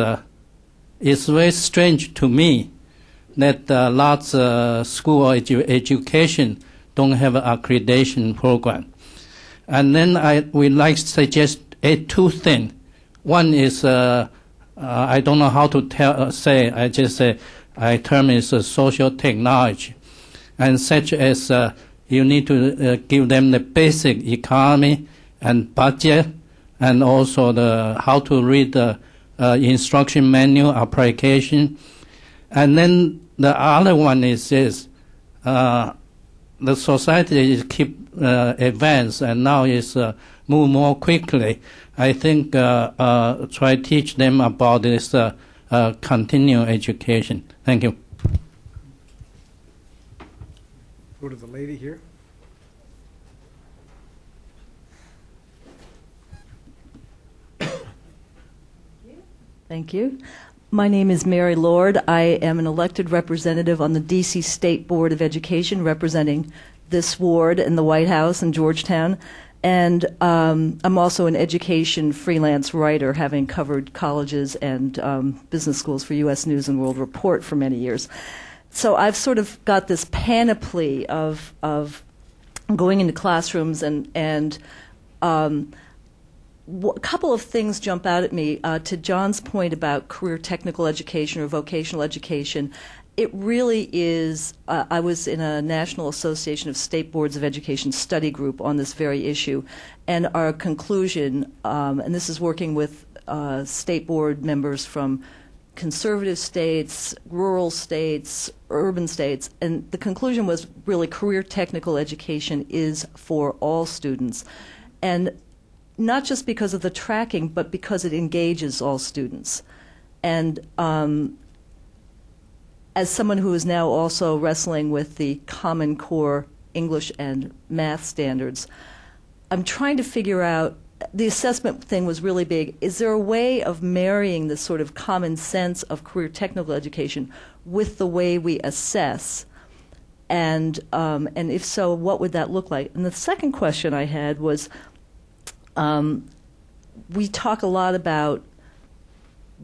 Speaker 11: it's very strange to me that lots of school education don't have an accreditation program. And then we like to suggest 2 things. One is I don't know how to say. I just say I term it as social technology, and such as you need to give them the basic economy and budget, and also the how to read the instruction manual application. And then the other one is this: the society is keep advance, and now is move more quickly. I think try to teach them about this continuing education. Thank you.
Speaker 1: Go to the lady here.
Speaker 12: Thank you. My name is Mary Lord. I am an elected representative on the D.C. State Board of Education, representing this ward in the White House in Georgetown. And I'm also an education freelance writer, having covered colleges and business schools for U.S. News and World Report for many years. So I've sort of got this panoply of going into classrooms, and a couple of things jump out at me. To John's point about career technical education or vocational education, it really is. I was in a National Association of State Boards of Education study group on this very issue, and our conclusion, and this is working with state board members from conservative states, rural states, urban states, and the conclusion was really career technical education is for all students. And not just because of the tracking, but because it engages all students. And as someone who is now also wrestling with the Common Core English and math standards, I'm trying to figure out, the assessment thing was really big. Is there a way of marrying this sort of common sense of career technical education with the way we assess? And if so, what would that look like? And the second question I had was, we talk a lot about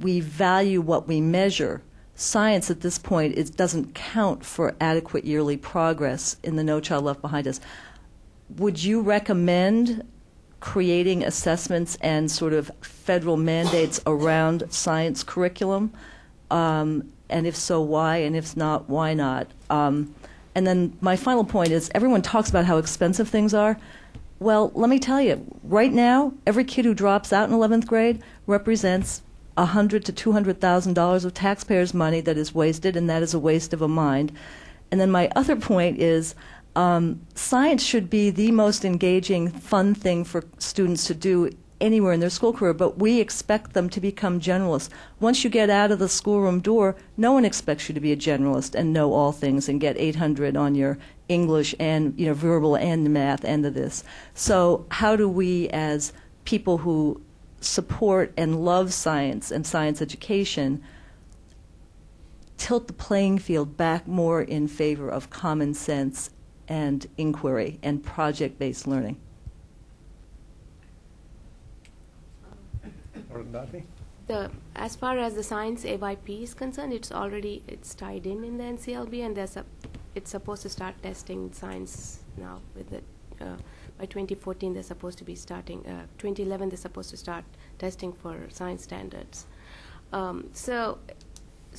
Speaker 12: we value what we measure. Science at this point, it doesn't count for adequate yearly progress in the No Child Left Behind us. Would you recommend creating assessments and sort of federal mandates around science curriculum? And if so, why? And if not, why not? And then my final point is, everyone talks about how expensive things are. Well, let me tell you, right now, every kid who drops out in 11th grade represents $100,000 to $200,000 of taxpayers' money that is wasted, and that is a waste of a mind. And then my other point is, Science should be the most engaging, fun thing for students to do anywhere in their school career, but we expect them to become generalists. Once you get out of the schoolroom door, no one expects you to be a generalist and know all things and get 800 on your English and verbal and math end of this. So how do we, as people who support and love science and science education, tilt the playing field back more in favor of common sense and inquiry and project-based learning?
Speaker 4: As far as the science AYP is concerned, it's tied in the NCLB, and it's supposed to start testing science now. With it, by 2014, they're supposed to be starting. 2011, they're supposed to start testing for science standards. So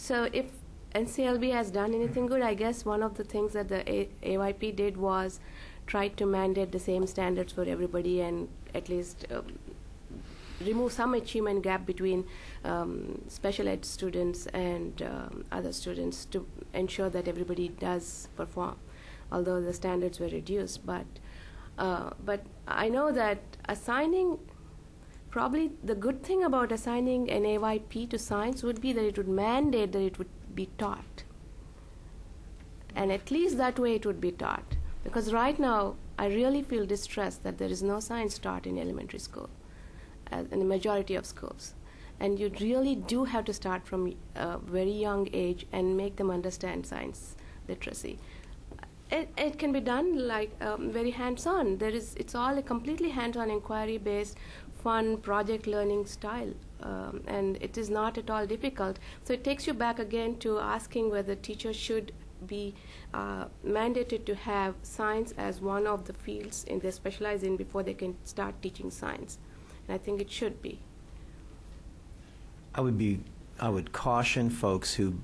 Speaker 4: if NCLB has done anything good, I guess one of the things that the AYP did was try to mandate the same standards for everybody, and at least remove some achievement gap between special ed students and other students to ensure that everybody does perform, although the standards were reduced. But I know that probably the good thing about assigning an AYP to science would be that it would mandate that it would be taught. And at least that way it would be taught. Because right now, I really feel distressed that there is no science taught in elementary school, in the majority of schools. And you really do have to start from a very young age and make them understand science literacy. It can be done like very hands-on. It's all a completely hands-on, inquiry-based, fun project learning style, and it is not at all difficult. So it takes you back again to asking whether teachers should be mandated to have science as one of the fields they specialize in before they can start teaching science. And I think it should be.
Speaker 3: I would caution folks who,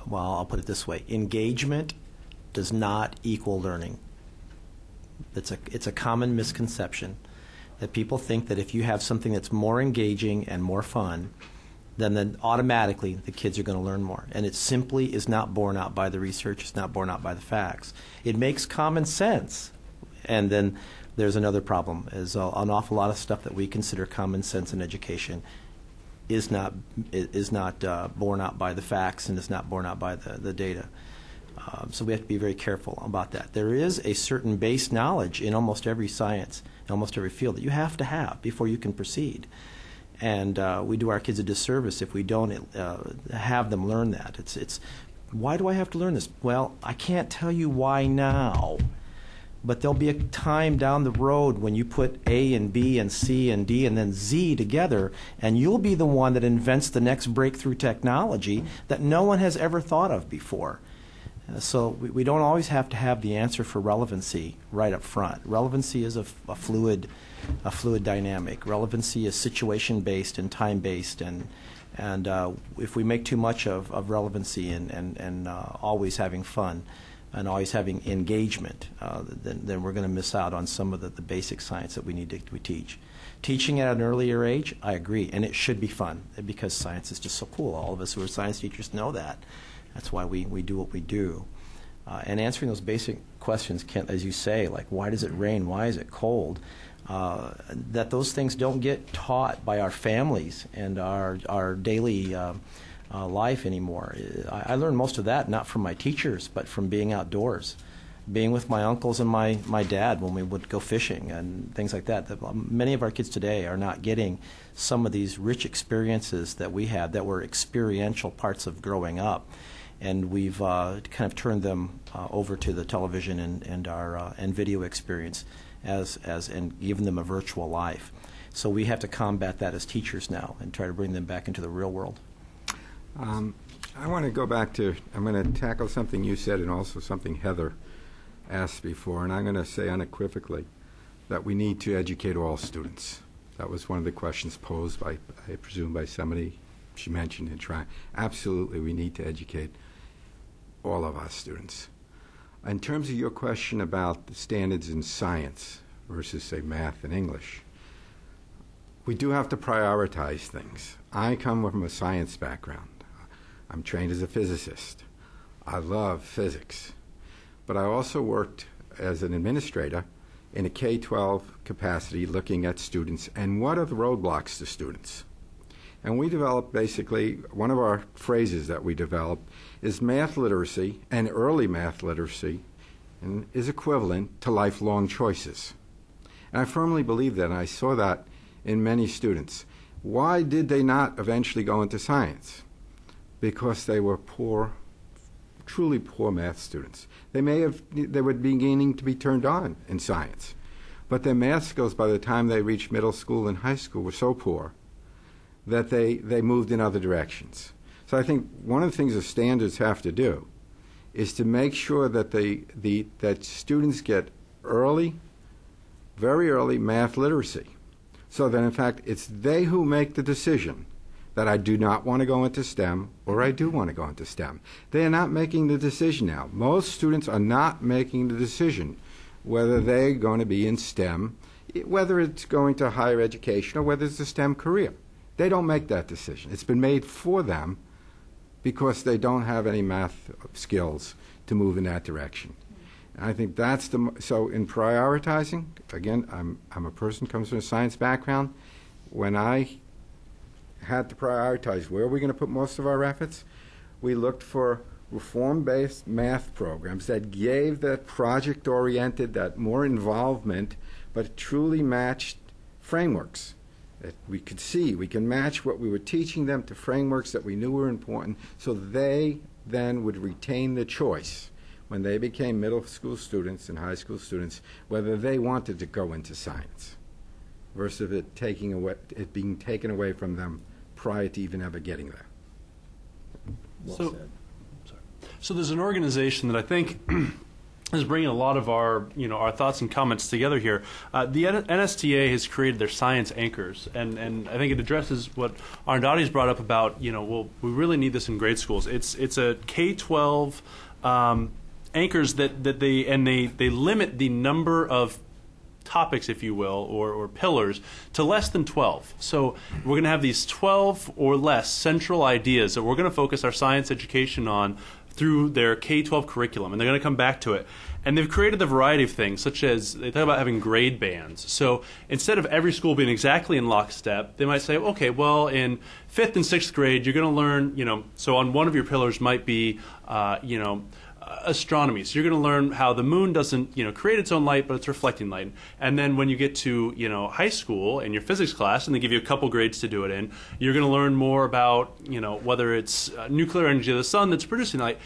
Speaker 3: well, I'll put it this way: engagement does not equal learning. It's a common misconception that people think that if you have something that's more engaging and more fun, then automatically the kids are going to learn more. And it simply is not borne out by the research. It's not borne out by the facts. It makes common sense. And then there's another problem, is an awful lot of stuff that we consider common sense in education is not borne out by the facts and is not borne out by the data. So we have to be very careful about that. There is a certain base knowledge in almost every science, in almost every field, that you have to have before you can proceed. And we do our kids a disservice if we don't have them learn that. It's why do I have to learn this? Well, I can't tell you why now, but there'll be a time down the road when you put A and B and C and D and then Z together, and you'll be the one that invents the next breakthrough technology that no one has ever thought of before. So we don't always have to have the answer for relevancy right up front. Relevancy is a fluid dynamic. Relevancy is situation-based and time-based, and if we make too much of relevancy and always having fun and always having engagement, then we're going to miss out on some of the basic science that we need to teach. Teaching at an earlier age, I agree, and it should be fun because science is just so cool. All of us who are science teachers know that. That's why we do what we do. And answering those basic questions, Kent, as you say, like why does it rain, why is it cold, that those things don't get taught by our families and our daily life anymore. I learned most of that not from my teachers, but from being outdoors, being with my uncles and my dad when we would go fishing and things like that. Many of our kids today are not getting some of these rich experiences that we had that were experiential parts of growing up. And we've kind of turned them over to the television and video experience and given them a virtual life. So we have to combat that as teachers now and try to bring them back into the real world.
Speaker 2: I want to go back to, I'm going to tackle something you said and also something Heather asked before, and I'm going to say unequivocally that we need to educate all students. That was one of the questions posed by, I presume, by somebody she mentioned in trying. Absolutely, we need to educate all of our students. In terms of your question about the standards in science versus, say, math and English, we do have to prioritize things. I come from a science background. I'm trained as a physicist. I love physics. but I also worked as an administrator in a K-12 capacity looking at students and what are the roadblocks to students. And we developed basically, one of our phrases that we developed is math literacy, and early math literacy is equivalent to lifelong choices. And I firmly believe that, and I saw that in many students. Why did they not eventually go into science? Because they were poor, truly poor math students. They were beginning to be turned on in science, but their math skills by the time they reached middle school and high school were so poor that they moved in other directions. So I think one of the things the standards have to do is to make sure that that students get very early math literacy, so that in fact it's they who make the decision that I do not want to go into STEM or I do want to go into STEM. They are not making the decision now. Most students are not making the decision whether they're going to be in STEM, whether it's going to higher education or whether it's a STEM career. They don't make that decision. It's been made for them because they don't have any math skills to move in that direction. And I think that's so in prioritizing, again, I'm a person who comes from a science background. When I had to prioritize where are we going to put most of our efforts, we looked for reform-based math programs that gave that project-oriented, that more involvement, but truly matched frameworks that we could see. We can match what we were teaching them to frameworks that we knew were important, so they then would retain the choice when they became middle school students and high school students whether they wanted to go into science versus it being taken away from them prior to even ever getting there.
Speaker 6: So there's an organization that I think is bringing a lot of our thoughts and comments together here. The NSTA has created their science anchors, and I think it addresses what Arundhati's brought up about, well, we really need this in grade schools. It's a K-12 anchors that they limit the number of topics, if you will, or pillars to less than 12. So we're going to have these 12 or less central ideas that we're going to focus our science education on through their K-12 curriculum, and they're going to come back to it. And they've created a variety of things, such as they talk about having grade bands. So instead of every school being exactly in lockstep, they might say, okay, well, in 5th and 6th grade, you're going to learn, so on one of your pillars might be, astronomy. So you're going to learn how the moon doesn't, create its own light, but it's reflecting light. And then when you get to, high school in your physics class, and they give you a couple grades to do it in, you're going to learn more about, whether it's nuclear energy of the sun that's producing light.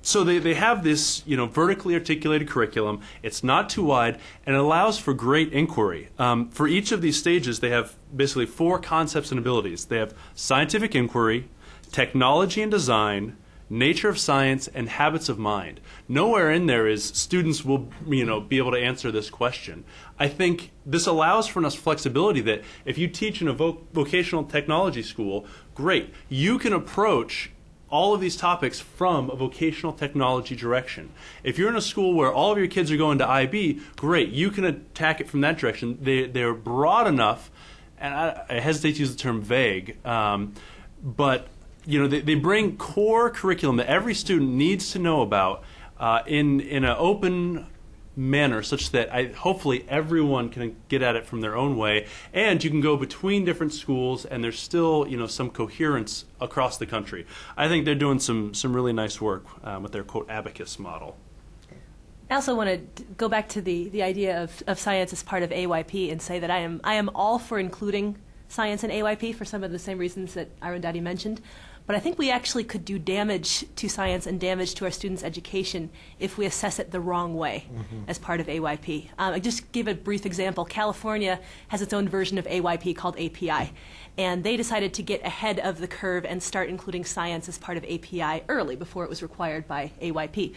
Speaker 6: So they have this, vertically articulated curriculum. It's not too wide, and it allows for great inquiry. For each of these stages, they have basically 4 concepts and abilities. They have scientific inquiry, technology and design, nature of science, and habits of mind. Nowhere in there is students will be able to answer this question. I think this allows for enough flexibility that if you teach in a vocational technology school, great. You can approach all of these topics from a vocational technology direction. If you're in a school where all of your kids are going to IB, great. You can attack it from that direction. They're broad enough, and I hesitate to use the term vague, but they bring core curriculum that every student needs to know about in an open manner, such that hopefully everyone can get at it from their own way, and you can go between different schools, and there's still some coherence across the country. I think they're doing some really nice work with their quote abacus model.
Speaker 7: I also want to go back to the idea of science as part of AYP and say that I am all for including science in AYP for some of the same reasons that Arundhati mentioned. But I think we actually could do damage to science and damage to our students' education if we assess it the wrong way as part of AYP. I just give a brief example. California has its own version of AYP called API, and they decided to get ahead of the curve and start including science as part of API early, before it was required by AYP.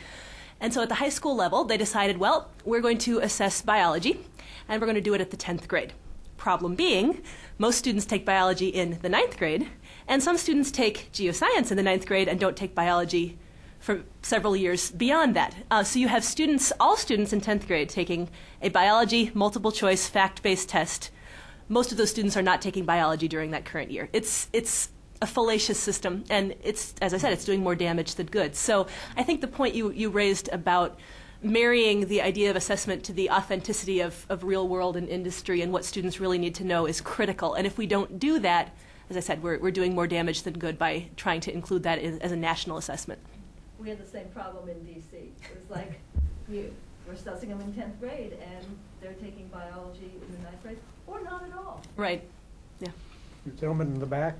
Speaker 7: And so at the high school level, they decided, well, we're going to assess biology, and we're going to do it at the 10th grade. Problem being, most students take biology in the 9th grade, and some students take geoscience in the 9th grade and don't take biology for several years beyond that. So you have all students in 10th grade taking a biology multiple choice fact-based test. Most of those students are not taking biology during that current year. It's a fallacious system, and it's, as I said, it's doing more damage than good. So I think the point you raised about marrying the idea of assessment to the authenticity of real world and industry and what students really need to know is critical. And if we don't do that, as I said, we're doing more damage than good by trying to include that as a national assessment.
Speaker 12: We had the same problem in D.C. It was like, we're assessing them in 10th grade, and they're taking biology in the 9th grade, or not at all.
Speaker 7: Right. Yeah.
Speaker 1: You gentlemen in the back.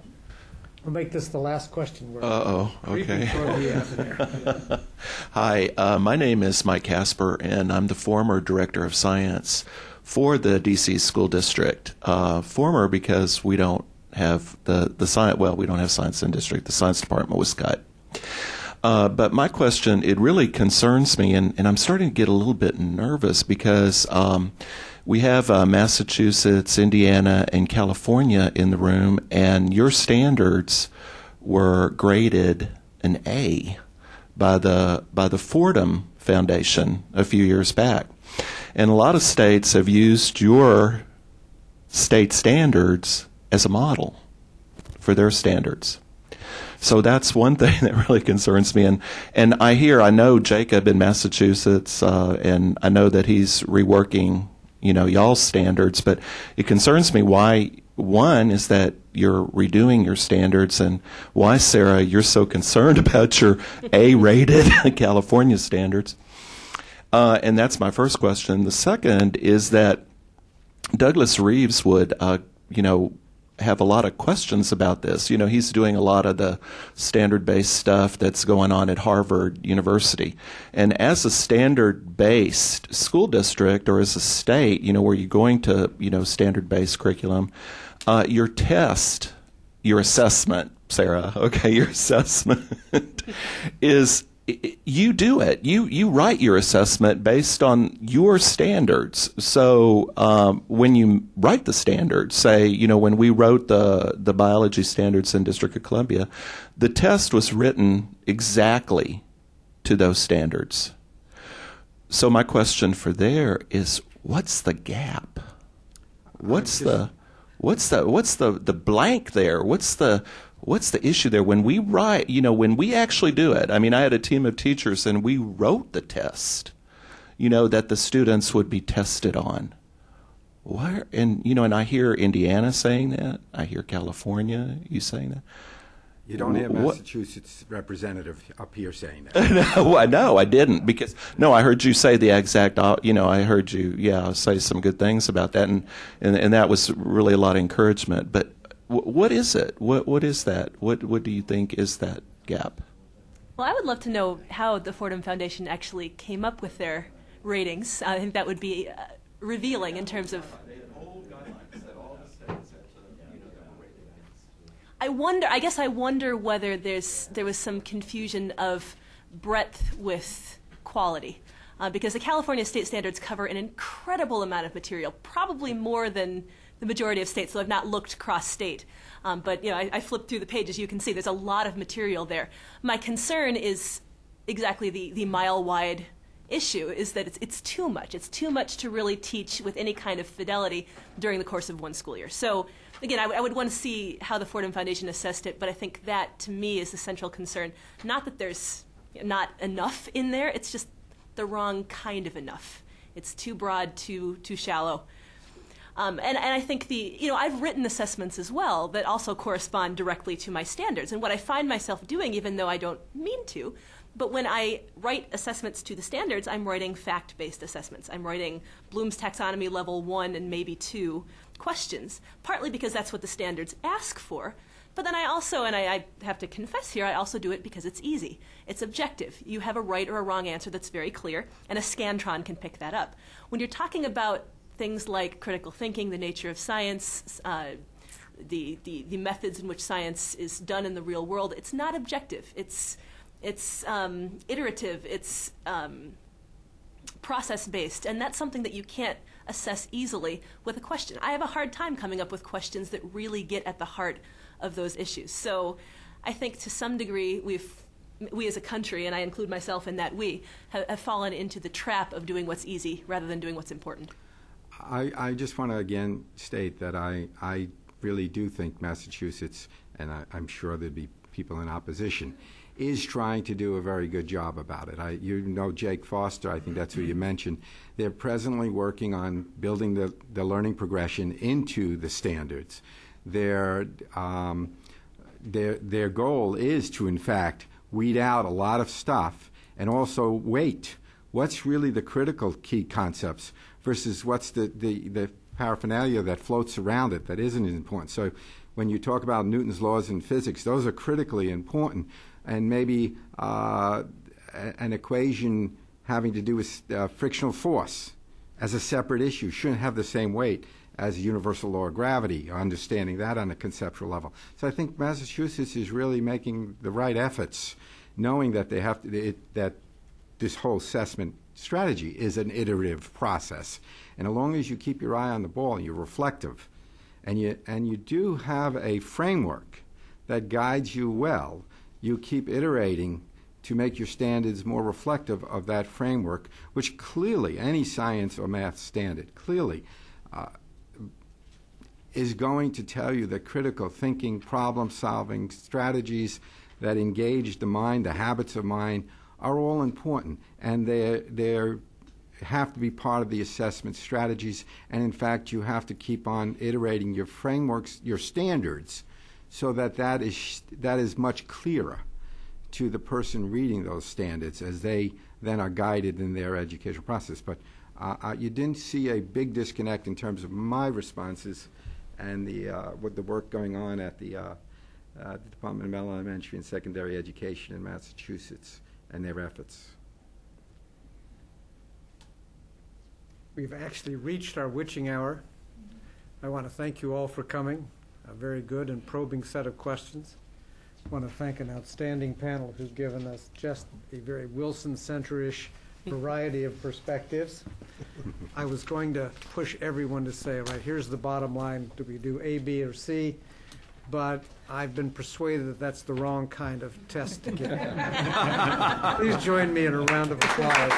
Speaker 1: We'll make this the last question.
Speaker 13: Okay.
Speaker 1: Okay.
Speaker 13: Hi, my name is Mike Casper, and I'm the former director of science for the D.C. School District. Former because we don't have the science. Well, we don't have science in district. The science department was cut. But my question, it really concerns me, and I'm starting to get a little bit nervous because we have Massachusetts, Indiana, and California in the room, and your standards were graded an A by the Fordham Foundation a few years back. And a lot of states have used your state standards as a model for their standards. So that's one thing that really concerns me. And I know Jacob in Massachusetts, and I know that he's reworking, y'all's standards, but it concerns me why, one, is that you're redoing your standards, and why, Sarah, you're so concerned about your A-rated California standards. And that's my first question. The second is that Douglas Reeves would, have a lot of questions about this. He's doing a lot of the standard-based stuff that's going on at Harvard University. And as a standard-based school district, or as a state, where you're going to, standard-based curriculum, your test, your assessment, Sarah, okay, your assessment is, you do it. You write your assessment based on your standards. So when you write the standards, say, when we wrote the biology standards in District of Columbia, the test was written exactly to those standards. So my question for there is, what's the gap? What's the blank there? What's the issue there? When we write, when we actually do it, I had a team of teachers and we wrote the test, that the students would be tested on. Where, and I hear Indiana saying that. I hear California, you saying that.
Speaker 2: You don't have Massachusetts representative up here saying that.
Speaker 13: No, I didn't, because I heard you say the exact. I heard you, say some good things about that, and that was really a lot of encouragement. But what is it? What is that? What do you think is that gap?
Speaker 7: Well, I would love to know how the Fordham Foundation actually came up with their ratings. I think that would be revealing in terms of. I wonder whether there was some confusion of breadth with quality, because the California state standards cover an incredible amount of material, probably more than the majority of states, so I've not looked cross-state. But I flipped through the pages. You can see there's a lot of material there. My concern is exactly the mile-wide issue, is that it's too much. It's too much to really teach with any kind of fidelity during the course of one school year. So again, I would want to see how the Fordham Foundation assessed it, but I think that, to me, is the central concern. Not that there's not enough in there, it's just the wrong kind of enough. It's too broad, too shallow. And I think I've written assessments as well that also correspond directly to my standards. And what I find myself doing, even though I don't mean to, but when I write assessments to the standards, I'm writing fact-based assessments. I'm writing Bloom's Taxonomy Level 1 and maybe 2 questions, partly because that's what the standards ask for. But then I also, and I have to confess here, I also do it because it's easy. It's objective. You have a right or a wrong answer that's very clear, and a Scantron can pick that up. When you're talking about things like critical thinking, the nature of science, the methods in which science is done in the real world, it's not objective. It's iterative. It's process-based, and that's something that you can't assess easily with a question. I have a hard time coming up with questions that really get at the heart of those issues. So I think to some degree we as a country, and I include myself in that we, have fallen into the trap of doing what's easy rather than doing what's important.
Speaker 2: I just want to again state that I really do think Massachusetts and I'm sure there'd be people in opposition, is trying to do a very good job about it. You know Jake Foster, I think that's who you mentioned. They're presently working on building the learning progression into the standards. Their goal is to, in fact, weed out a lot of stuff and also weight what's really the critical key concepts versus what's the paraphernalia that floats around it that isn't as important. So when you talk about Newton's laws in physics, those are critically important, and maybe an equation having to do with frictional force as a separate issue shouldn't have the same weight as a universal law of gravity, understanding that on a conceptual level. So I think Massachusetts is really making the right efforts, knowing that they have to, that this whole assessment strategy is an iterative process. And as long as you keep your eye on the ball and you're reflective, and you do have a framework that guides you well, you keep iterating to make your standards more reflective of that framework, which clearly any science or math standard clearly is going to tell you that critical thinking, problem-solving strategies that engage the mind, the habits of mind, are all important, and they have to be part of the assessment strategies. And in fact, you have to keep on iterating your frameworks, your standards, so that is much clearer to the person reading those standards as they then are guided in their educational process. But you didn't see a big disconnect in terms of my responses and with the work going on at the Department of Elementary and Secondary Education in Massachusetts and their efforts.
Speaker 1: We've actually reached our witching hour. I want to thank you all for coming. A very good and probing set of questions. I want to thank an outstanding panel who's given us just a very Wilson Center-ish variety of perspectives. I was going to push everyone to say, right, here's the bottom line. Do we do A, B, or C? But I've been persuaded that that's the wrong kind of test to get. Please join me in a round of applause.